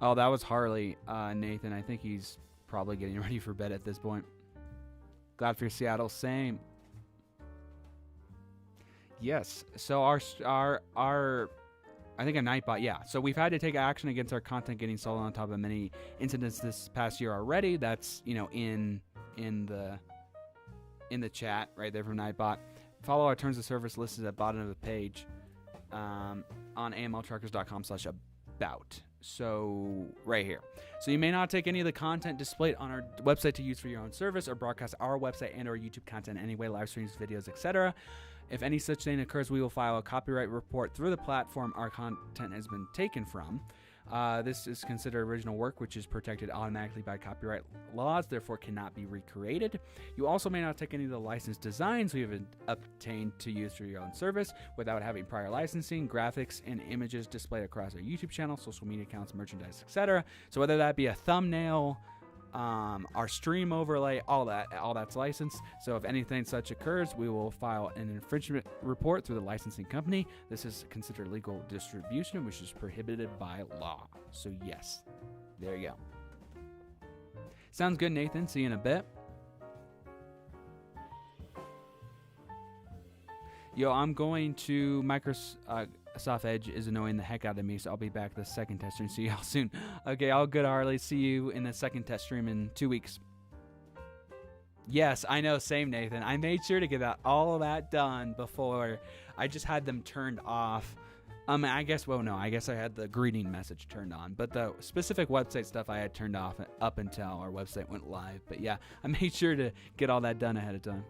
Oh, that was Harley, Nathan. I think he's probably getting ready for bed at this point. Glad for Seattle. Same. Yes. So our I think a Nightbot. Yeah. So we've had to take action against our content getting stolen on top of many incidents this past year already. That's in the chat right there from Nightbot. Follow our terms of service listed at the bottom of the page on amltruckers.com/about. So right here. So you may not take any of the content displayed on our website to use for your own service or broadcast our website and or YouTube content anyway, live streams, videos, etc. If any such thing occurs, we will file a copyright report through the platform our content has been taken from. This is considered original work, which is protected automatically by copyright laws, therefore cannot be recreated. You also may not take any of the licensed designs you have obtained to use through your own service without having prior licensing, graphics, and images displayed across our YouTube channel, social media accounts, merchandise, etc. So whether that be a thumbnail, our stream overlay, all that's licensed. So if anything such occurs, we will file an infringement report through the licensing company. This is considered legal distribution, which is prohibited by law. So yes, there you go. Sounds good, Nathan. See you in a bit. Yo, I'm going to Microsoft Edge is annoying the heck out of me, so I'll be back the second test stream. See y'all soon. Okay, all good, Harley. See you in the second test stream in 2 weeks. Yes, I know. Same, Nathan. I made sure to get all of that done before. I just had them turned off. I guess I had the greeting message turned on, but the specific website stuff I had turned off up until our website went live. But yeah, I made sure to get all that done ahead of time.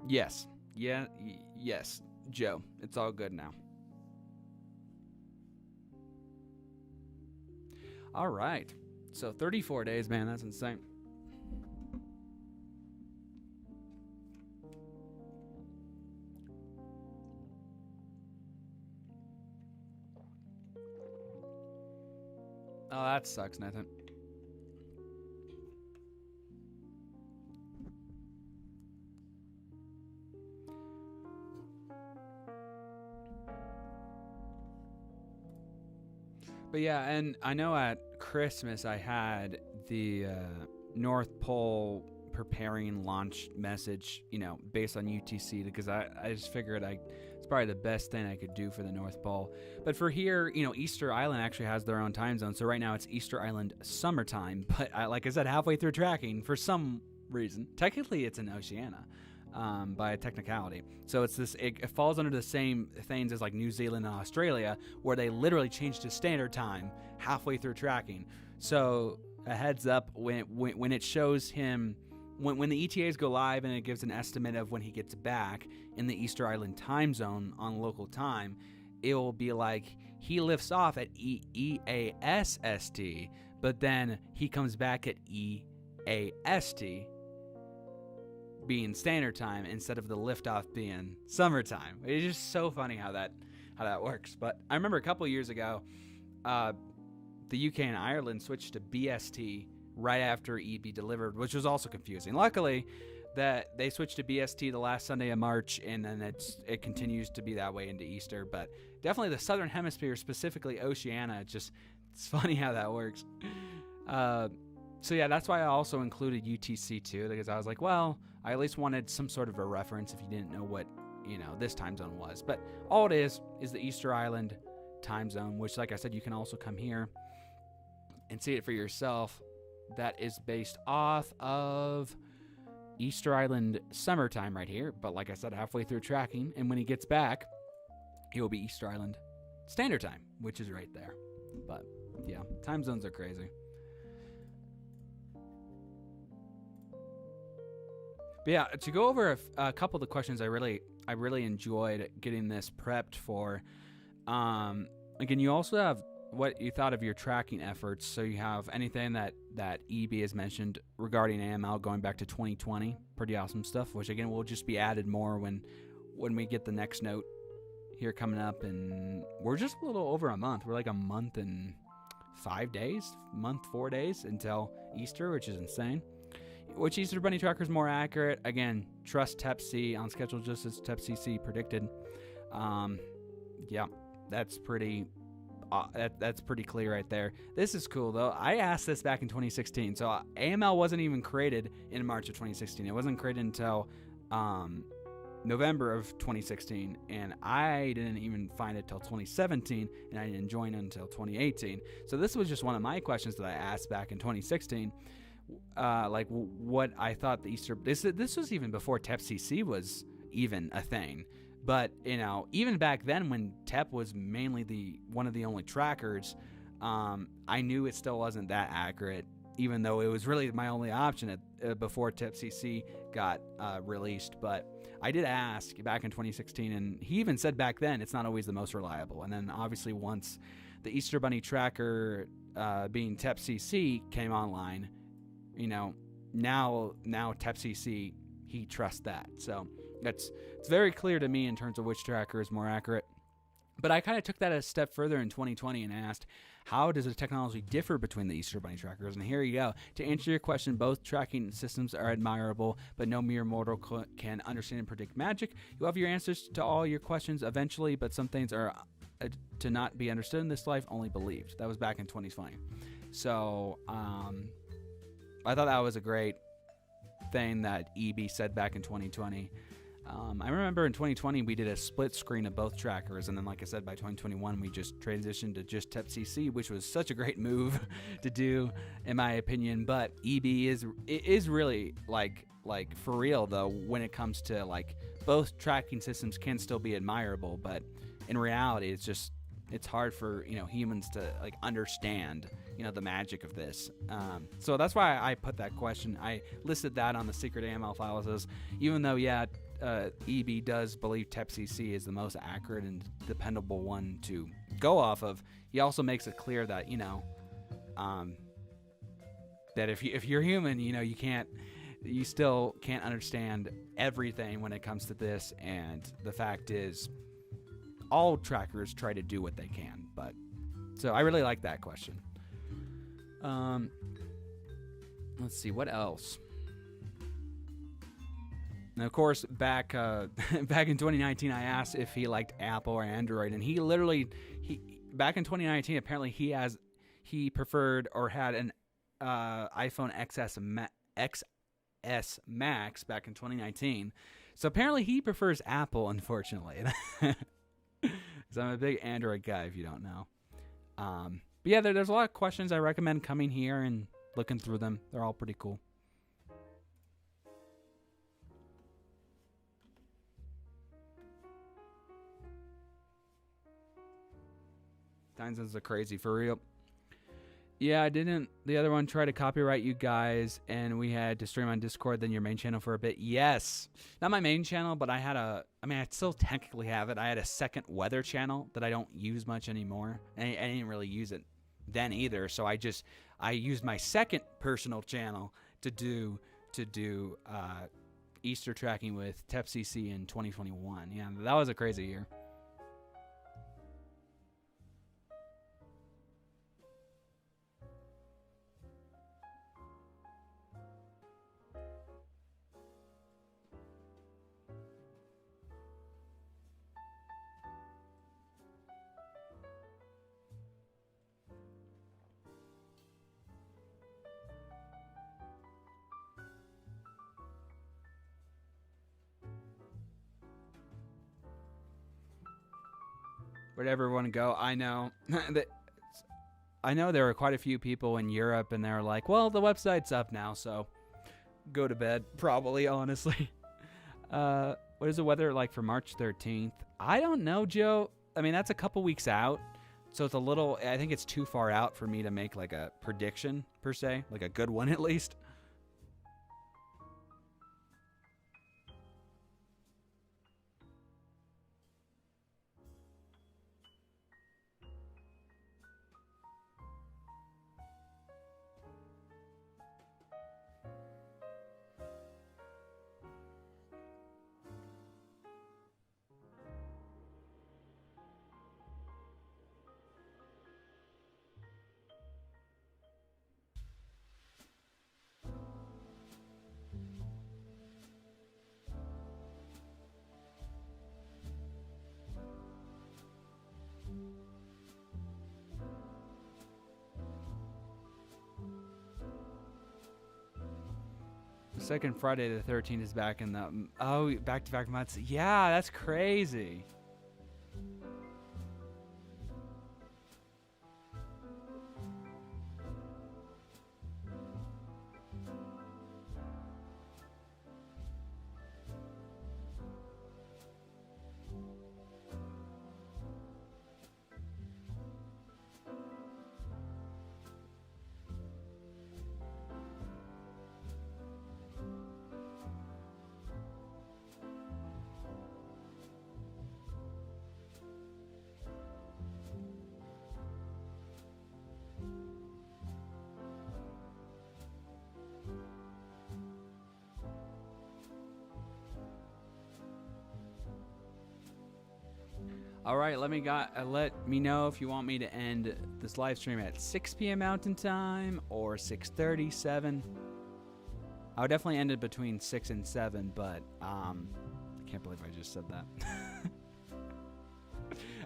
Yes. Yes, Joe. It's all good now. All right. So 34 days, man. That's insane. Oh, that sucks, Nathan. But yeah, and I know at Christmas I had the North Pole preparing launch message, based on UTC, because I just figured it's probably the best thing I could do for the North Pole. But for here, Easter Island actually has their own time zone. So right now it's Easter Island summertime. But like I said, halfway through tracking, for some reason, technically it's in Oceania. By a technicality. So it falls under the same things as like New Zealand and Australia, where they literally changed to standard time halfway through tracking. So a heads up, when it shows him, when the ETAs go live and it gives an estimate of when he gets back in the Easter Island time zone on local time, it will be like he lifts off at EASST, but then he comes back at EAST, being standard time instead of the liftoff being summertime. It's just so funny how that works. But I remember a couple years ago, the UK and Ireland switched to BST right after EB delivered, which was also confusing. Luckily, that they switched to BST the last Sunday of March, and then it continues to be that way into Easter. But definitely the Southern Hemisphere, specifically Oceania, it's funny how that works. So yeah, that's why I also included UTC too, because I was like, well, I at least wanted some sort of a reference if you didn't know what, this time zone was. But all it is the Easter Island time zone, which, like I said, you can also come here and see it for yourself. That is based off of Easter Island summertime right here. But like I said, halfway through tracking, and when he gets back, he will be Easter Island standard time, which is right there. But yeah, time zones are crazy. But yeah, to go over a couple of the questions I really enjoyed getting this prepped for. Again, you also have what you thought of your tracking efforts. So you have anything that EB has mentioned regarding AML going back to 2020. Pretty awesome stuff, which again will just be added more when we get the next note here coming up. And we're just a little over a month. We're like a month and 4 days until Easter, which is insane. Which Easter Bunny tracker is more accurate? Again, trust TEP-C on schedule just as TEP-CC predicted. Yeah, that's pretty clear right there. This is cool though. I asked this back in 2016. So AML wasn't even created in March of 2016. It wasn't created until November of 2016, and I didn't even find it till 2017, and I didn't join until 2018. So this was just one of my questions that I asked back in 2016. Like what I thought the Easter. This was even before TEP-CC was even a thing. But, you know, even back then when TEP was mainly one of the only trackers, I knew it still wasn't that accurate, even though it was really my only option before TEP-CC got released. But I did ask back in 2016, and he even said back then it's not always the most reliable. And then obviously once the Easter Bunny tracker being TEP-CC came online, you know, now TEP-CC, he trusts that. So it's very clear to me in terms of which tracker is more accurate. But I kind of took that a step further in 2020 and asked, how does the technology differ between the Easter Bunny trackers? And here you go. To answer your question, both tracking systems are admirable, but no mere mortal can understand and predict magic. You'll have your answers to all your questions eventually, but some things are to not be understood in this life, only believed. That was back in 2020. So I thought that was a great thing that EB said back in 2020. I remember in 2020 we did a split screen of both trackers, and then like I said, by 2021 we just transitioned to just TEP-CC, which was such a great move to do in my opinion. But EB is really like for real though when it comes to like both tracking systems can still be admirable, but in reality it's hard for, you know, humans to like understand, you know, the magic of this. So that's why I put that question. I listed that on the secret AML file. Says even though EB does believe TEP-CC is the most accurate and dependable one to go off of, he also makes it clear that, you know, that if you're human, you know, you still can't understand everything when it comes to this. And the fact is, all trackers try to do what they can. But so I really like that question. Let's see what else. And of course, back in 2019, I asked if he liked Apple or Android, and he back in 2019 apparently he preferred or had an iPhone XS Max back in 2019. So apparently he prefers Apple, unfortunately. So I'm a big Android guy, if you don't know. But yeah, there's a lot of questions. I recommend coming here and looking through them. They're all pretty cool. Times are crazy for real. Yeah, I didn't. The other one tried to copyright you guys, and we had to stream on Discord, then your main channel for a bit. Yes. Not my main channel, but I still technically have it. I had a second weather channel that I don't use much anymore. And I didn't really use it then either. So I used my second personal channel to do Easter tracking with TEP-CC in 2021. Yeah, that was a crazy year. Where'd everyone go? I know that. I know there were quite a few people in Europe, and they were like, "Well, the website's up now, so go to bed." Probably, honestly. What is the weather like for March 13th? I don't know, Joe. I mean, that's a couple weeks out, so it's a little. I think it's too far out for me to make like a prediction per se, like a good one at least. Second Friday the 13th is back in the back-to-back months. Yeah, that's crazy. All right, let me know if you want me to end this live stream at 6 p.m. Mountain Time or 6:30, 7. I would definitely end it between 6 and 7, but I can't believe I just said that.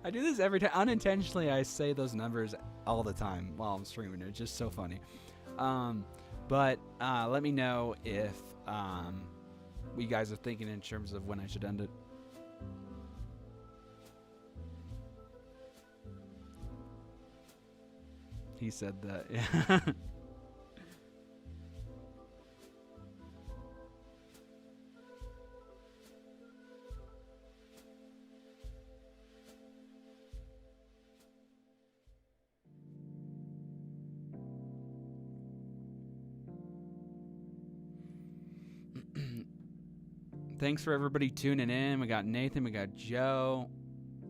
I do this every time. Unintentionally, I say those numbers all the time while I'm streaming. It's just so funny. But let me know if you guys are thinking in terms of when I should end it. He said that, yeah. Thanks for everybody tuning in. We got Nathan, we got Joe.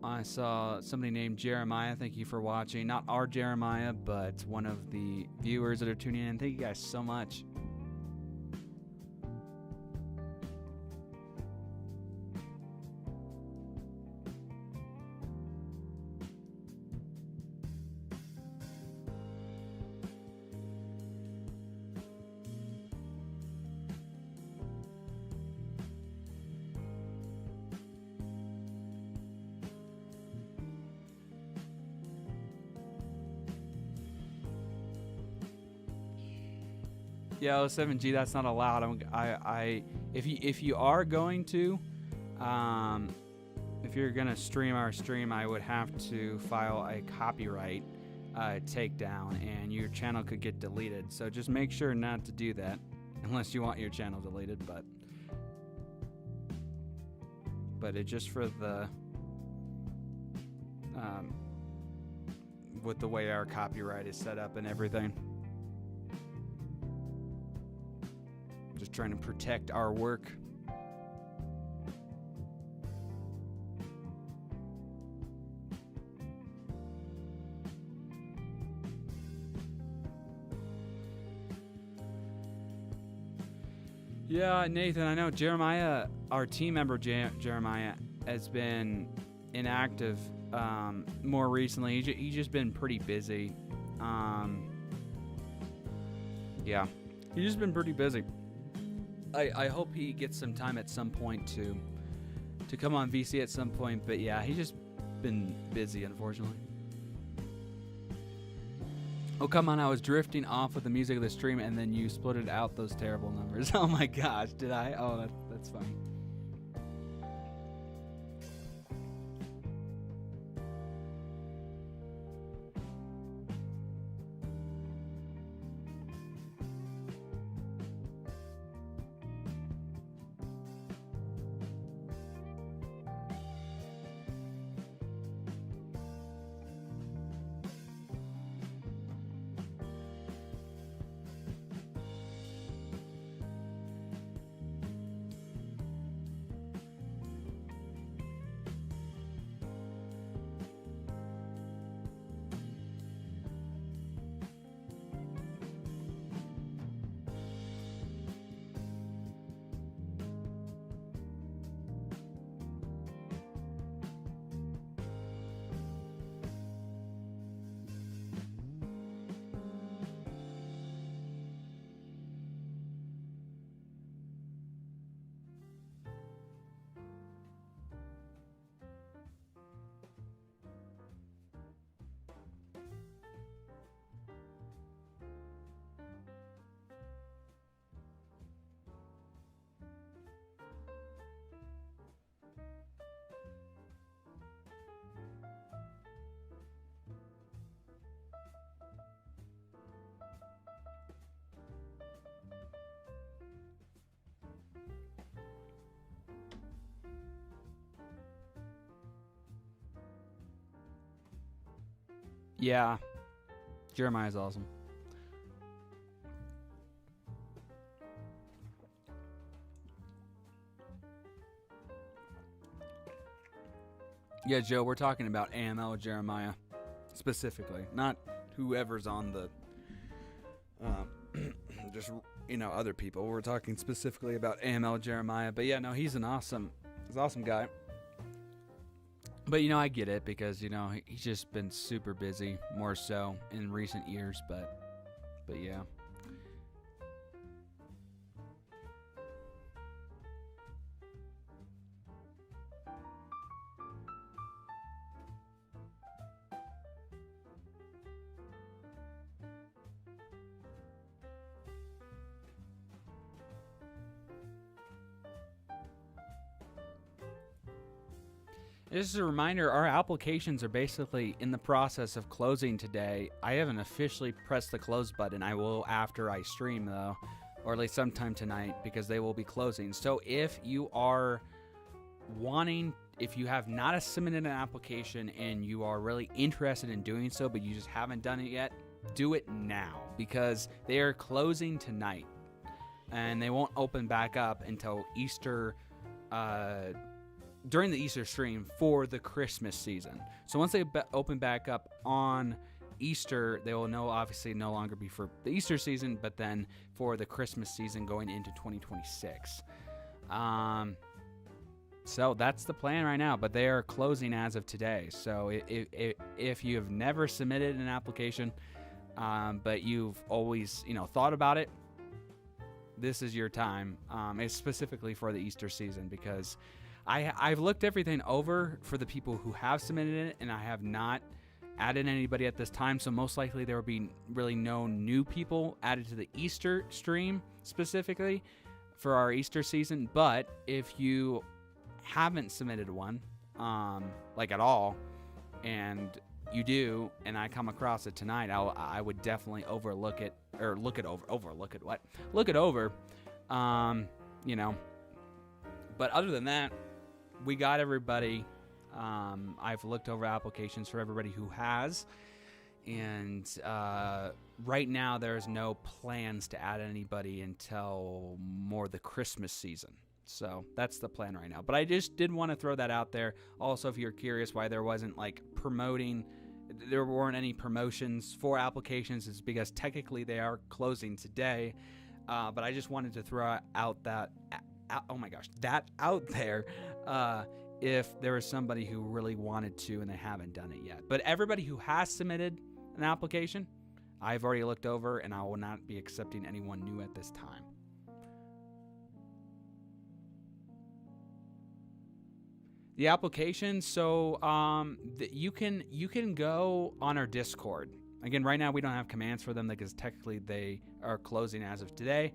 I saw somebody named Jeremiah. Thank you for watching. Not our Jeremiah, but one of the viewers that are tuning in. Thank you guys so much. Yeah, 07G, that's not allowed. If you are going to, if you're gonna stream our stream, I would have to file a copyright takedown, and your channel could get deleted. So just make sure not to do that, unless you want your channel deleted. But it's just for the with the way our copyright is set up and everything. Just trying to protect our work. Yeah, Nathan, I know Jeremiah, our team member Jeremiah, has been inactive more recently. He's just been pretty busy. Yeah, he's just been pretty busy. I hope he gets some time at some point to come on VC at some point, but yeah, he's just been busy, unfortunately. Oh, come on, I was drifting off with the music of the stream, and then you splitted out those terrible numbers. Oh my gosh, did I? Oh, that's funny. Yeah, Jeremiah's awesome. Yeah, Joe, we're talking about AML with Jeremiah specifically, not whoever's on the, just other people. We're talking specifically about AML with Jeremiah. But yeah, no, he's an awesome guy. But I get it because he's just been super busy, more so in recent years. But yeah. Just a reminder, our applications are basically in the process of closing today. I haven't officially pressed the close button. I will after I stream, though, or at least sometime tonight, because they will be closing. So if you are if you have not submitted an application and you are really interested in doing so, but you just haven't done it yet, do it now, because they are closing tonight. And they won't open back up until Easter, during the Easter stream for the Christmas season. So once they open back up on Easter, they will obviously no longer be for the Easter season, but then for the Christmas season going into 2026. So that's the plan right now, but they are closing as of today. So if you have never submitted an application, but you've always thought about it, this is your time. It's specifically for the Easter season, because I've looked everything over for the people who have submitted it, and I have not added anybody at this time. So most likely there will be really no new people added to the Easter stream specifically for our Easter season. But if you haven't submitted one, like at all, and you do, and I come across it tonight, I would definitely look it over. But other than that, we got everybody. I've looked over applications for everybody who has, and right now there's no plans to add anybody until more the Christmas season. So that's the plan right now. But I just did want to throw that out there. Also, if you're curious why there wasn't there weren't any promotions for applications, it's because technically they are closing today. But I just wanted to throw out that out there. If there is somebody who really wanted to and they haven't done it yet. But everybody who has submitted an application, I've already looked over, and I will not be accepting anyone new at this time. The application, so you can go on our Discord. Again, right now we don't have commands for them because technically they are closing as of today,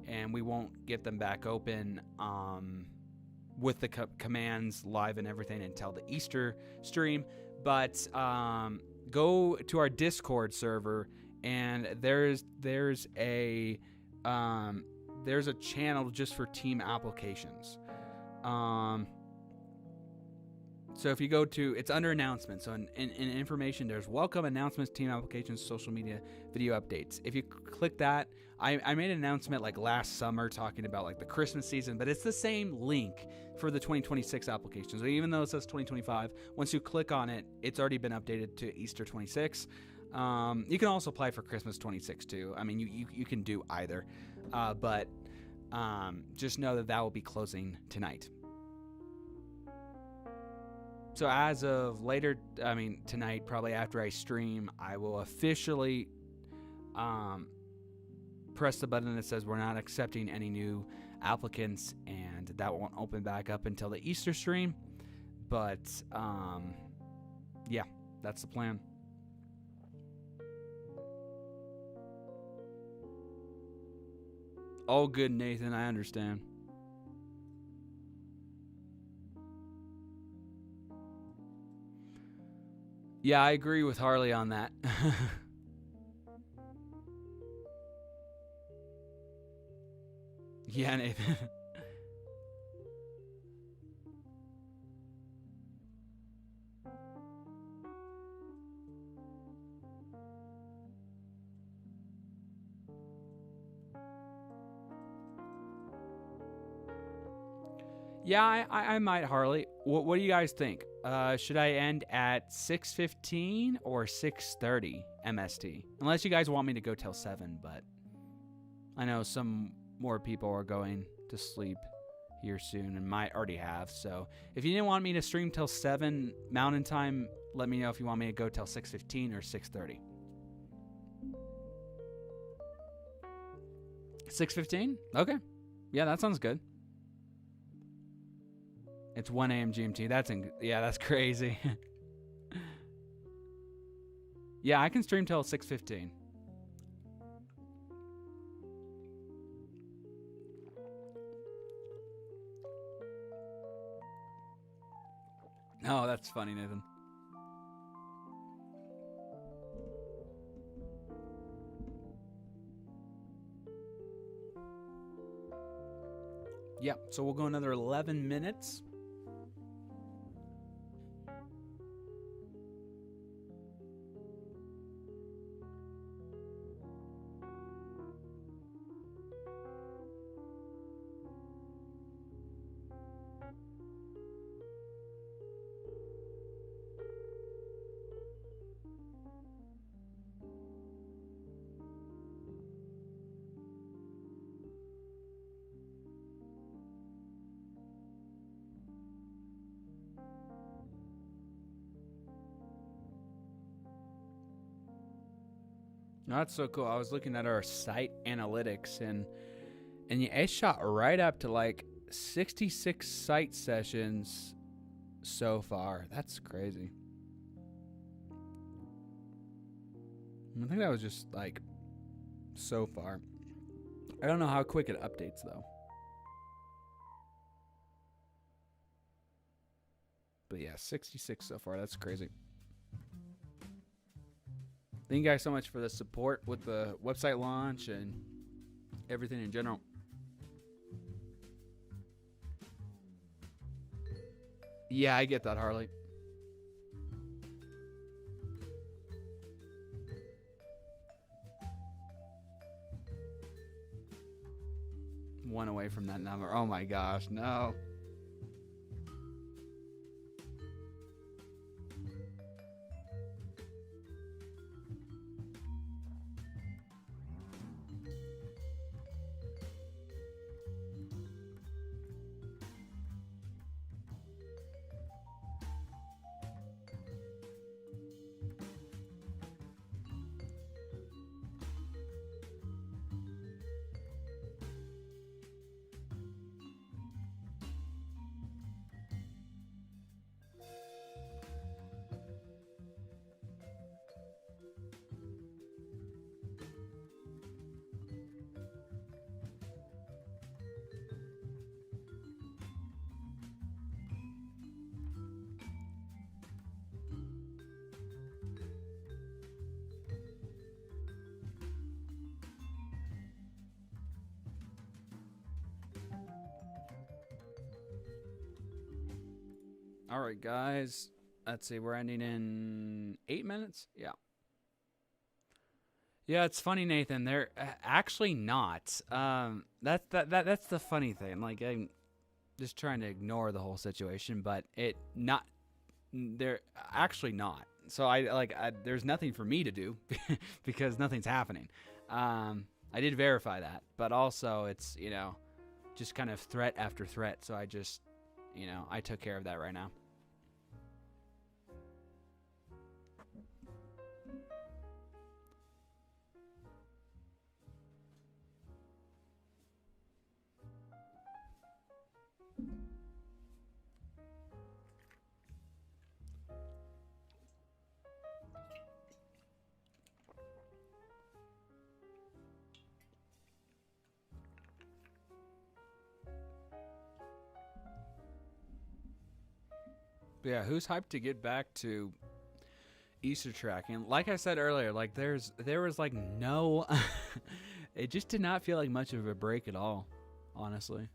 and we won't get them back open with the commands live and everything until the Easter stream. But go to our Discord server, and there's a channel just for team applications. So if you go to, it's under announcements. So in information, there's welcome, announcements, team applications, social media, video updates. If you click that, I made an announcement like last summer talking about like the Christmas season, but it's the same link for the 2026 applications. So even though it says 2025, once you click on it, it's already been updated to Easter 26. You can also apply for Christmas 26 too. I mean, you can do either, but just know that will be closing tonight. So as of tonight, probably after I stream, I will officially press the button that says we're not accepting any new applicants, and that won't open back up until the Easter stream. But yeah, that's the plan. All good, Nathan, I understand. Yeah, I agree with Harley on that. Yeah, Nathan. Yeah, I might, Harley. What do you guys think? Should I end at 6:15 or 6:30 MST? Unless you guys want me to go till 7, but I know some more people are going to sleep here soon and might already have. So if you didn't want me to stream till 7 Mountain Time, let me know if you want me to go till 6:15 or 6:30. 6:15? Okay. Yeah, that sounds good. It's 1 a.m. GMT. That's crazy. Yeah, I can stream till 6:15. Oh, that's funny, Nathan. Yeah, so we'll go another 11 minutes. No, that's so cool. I was looking at our site analytics and it shot right up to like 66 site sessions so far. That's crazy. I think that was just like so far. I don't know how quick it updates though. But yeah, 66 so far. That's crazy. Thank you guys so much for the support with the website launch and everything in general. Yeah, I get that, Harley. One away from that number. Oh my gosh, no. All right, guys. Let's see. We're ending in 8 minutes. Yeah. Yeah, it's funny, Nathan. They're actually not. That's the funny thing. Like, I'm just trying to ignore the whole situation, but they're actually not. So there's nothing for me to do because nothing's happening. I did verify that, but also it's just kind of threat after threat. So I just I took care of that right now. But yeah, who's hyped to get back to Easter tracking? Like I said earlier, like there was like no, it just did not feel like much of a break at all, honestly.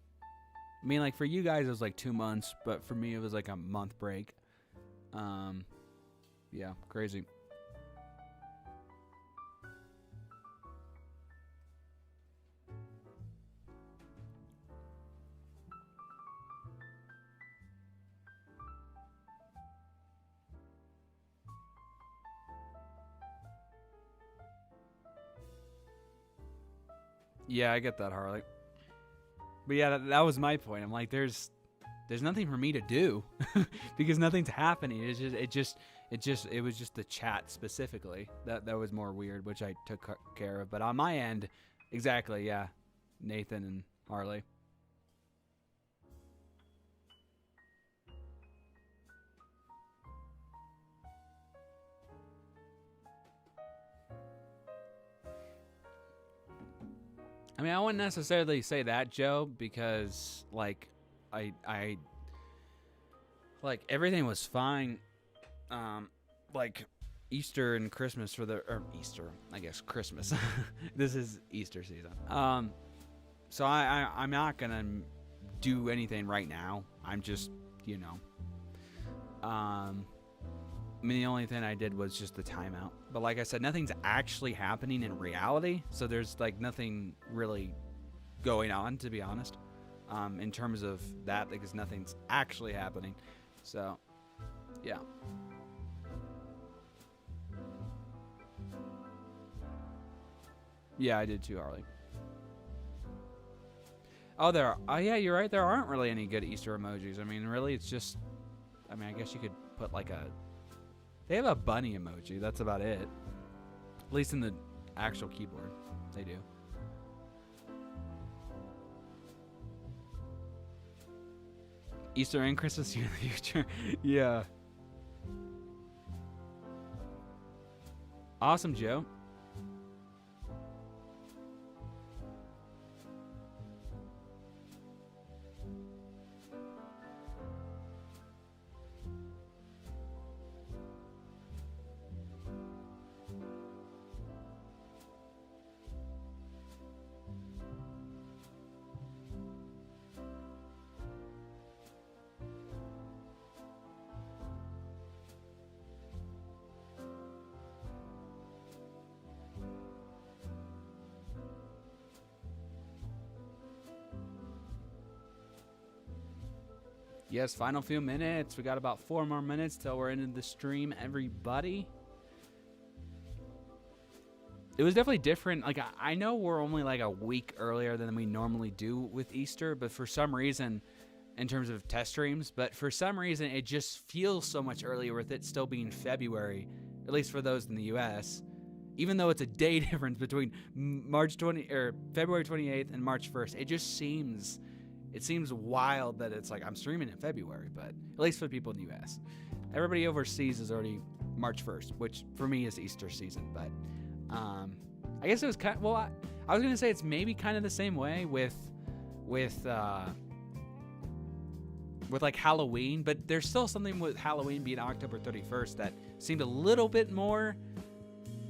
I mean, like for you guys it was like 2 months, but for me it was like a month break. Yeah, crazy. Yeah, I get that, Harley. But yeah, that was my point. I'm like, there's nothing for me to do because nothing's happening. It was just the chat specifically that was more weird, which I took care of. But on my end, exactly, yeah, Nathan and Harley. I mean, I wouldn't necessarily say that, Joe, because like I like everything was fine. Like Easter and Christmas or Easter, I guess Christmas. This is Easter season. So I'm not gonna do anything right now. I'm just, I mean, the only thing I did was just the timeout. But like I said, nothing's actually happening in reality. So there's like nothing really going on, to be honest, in terms of that, because nothing's actually happening. So, yeah. Yeah, I did too, Harley. Oh, yeah, you're right. There aren't really any good Easter emojis. I mean, really, it's just, I mean, I guess you could put like they have a bunny emoji. That's about it. At least in the actual keyboard, they do. Easter and Christmas in the future. Yeah. Awesome, Joe. Yes, final few minutes. We got about 4 more minutes till we're into the stream, everybody. It was definitely different. Like, I know we're only like a week earlier than we normally do with Easter, but for some reason, in terms of test streams, but for some reason, it just feels so much earlier with it still being February, at least for those in the U.S., even though it's a day difference between February 28th and March 1st. It seems wild that it's like I'm streaming in February, but at least for people in the U.S. Everybody overseas is already March 1st, which for me is Easter season. But I guess it was kind of, well, I was going to say it's maybe kind of the same way with like Halloween, but there's still something with Halloween being October 31st that seemed a little bit more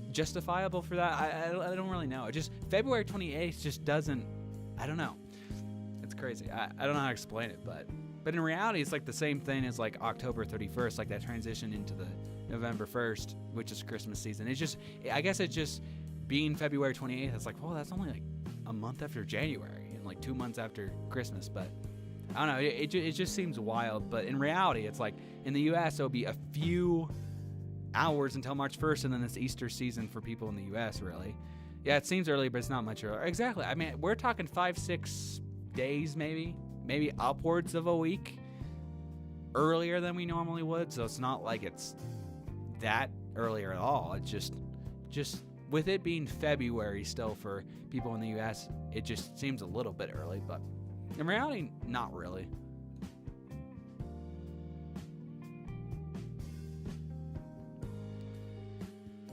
justifiable for that. I don't really know. It just, February 28th just doesn't, I don't know. It's crazy. I don't know how to explain it, but in reality, it's like the same thing as like October 31st, like that transition into the November 1st, which is Christmas season. It's just, I guess it's just being February 28th. It's like, well, that's only like a month after January and like 2 months after Christmas. But I don't know. It just seems wild. But in reality, it's like in the U.S., it'll be a few hours until March 1st, and then it's Easter season for people in the U.S. Really. Yeah, it seems early, but it's not much earlier. Exactly. I mean, we're talking 5-6 days, maybe upwards of a week earlier than we normally would. So it's not like it's that earlier at all. It's just with it being February still for people in the US, it just seems a little bit early, but in reality, not really.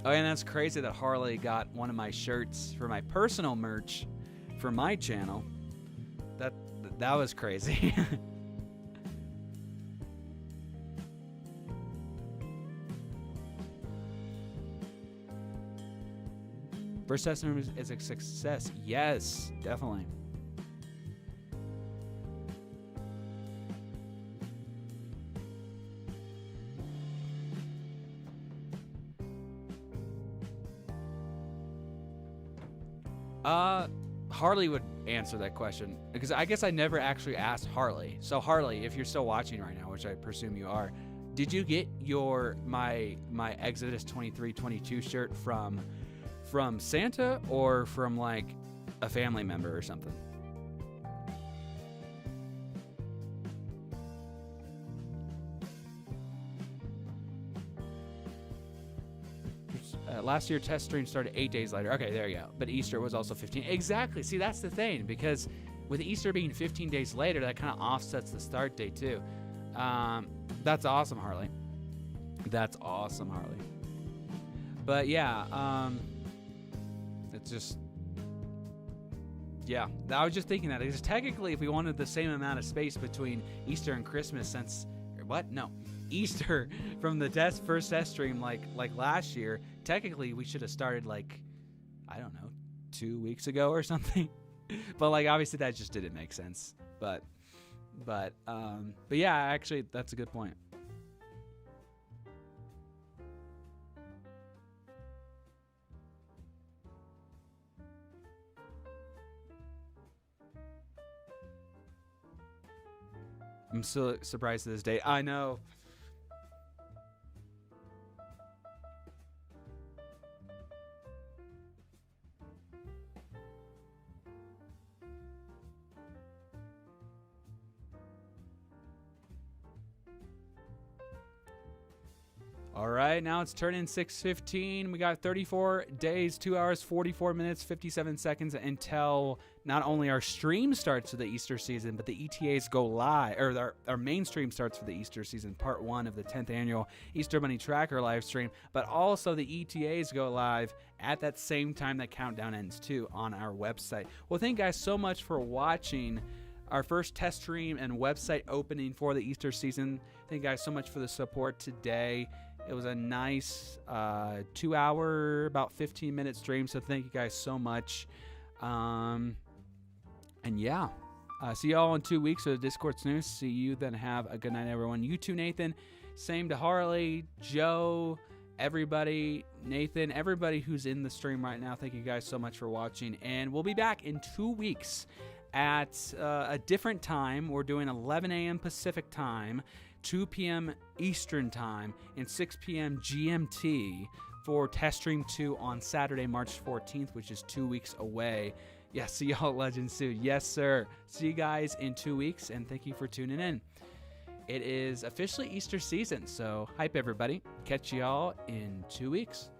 Oh, and that's crazy that Harley got one of my shirts for my personal merch for my channel. That was crazy. First test is a success. Yes, definitely. Harley would answer that question because I guess I never actually asked Harley. So Harley, if you're still watching right now, which I presume you are, did you get my Exodus 23:22 shirt from Santa or from like a family member or something. Last year, test stream started 8 days later. Okay, there you go. But Easter was also 15. Exactly. See, that's the thing, because with Easter being 15 days later, that kind of offsets the start date too. That's awesome, Harley. That's awesome, Harley. But yeah, it's just, yeah. I was just thinking that because technically, if we wanted the same amount of space between Easter and Christmas, since Easter from the first test stream like last year, technically we should have started like, I don't know, 2 weeks ago or something. But like obviously that just didn't make sense. But yeah, actually that's a good point. I'm still surprised to this day. I know. All right, now it's turning 6:15. We got 34 days, 2 hours, 44 minutes, 57 seconds until not only our stream starts for the Easter season, but the ETAs go live, or our main stream starts for the Easter season, part 1 of the 10th annual Easter Bunny Tracker live stream, but also the ETAs go live at that same time that countdown ends too on our website. Well, thank you guys so much for watching our first test stream and website opening for the Easter season. Thank you guys so much for the support today. It was a nice 2 hour, about 15-minute stream, so thank you guys so much. And yeah, see y'all in 2 weeks for the Discord Snooze. See you then. Have a good night, everyone. You too, Nathan. Same to Harley, Joe, everybody, Nathan, everybody who's in the stream right now. Thank you guys so much for watching. And we'll be back in 2 weeks at a different time. We're doing 11 a.m. Pacific time, 2 p.m. Eastern time, and 6 p.m. GMT for Test Stream 2 on Saturday, March 14th, which is 2 weeks away. Yeah, see y'all at Legends soon. Yes, sir. See you guys in 2 weeks, and thank you for tuning in. It is officially Easter season, so hype everybody. Catch y'all in 2 weeks.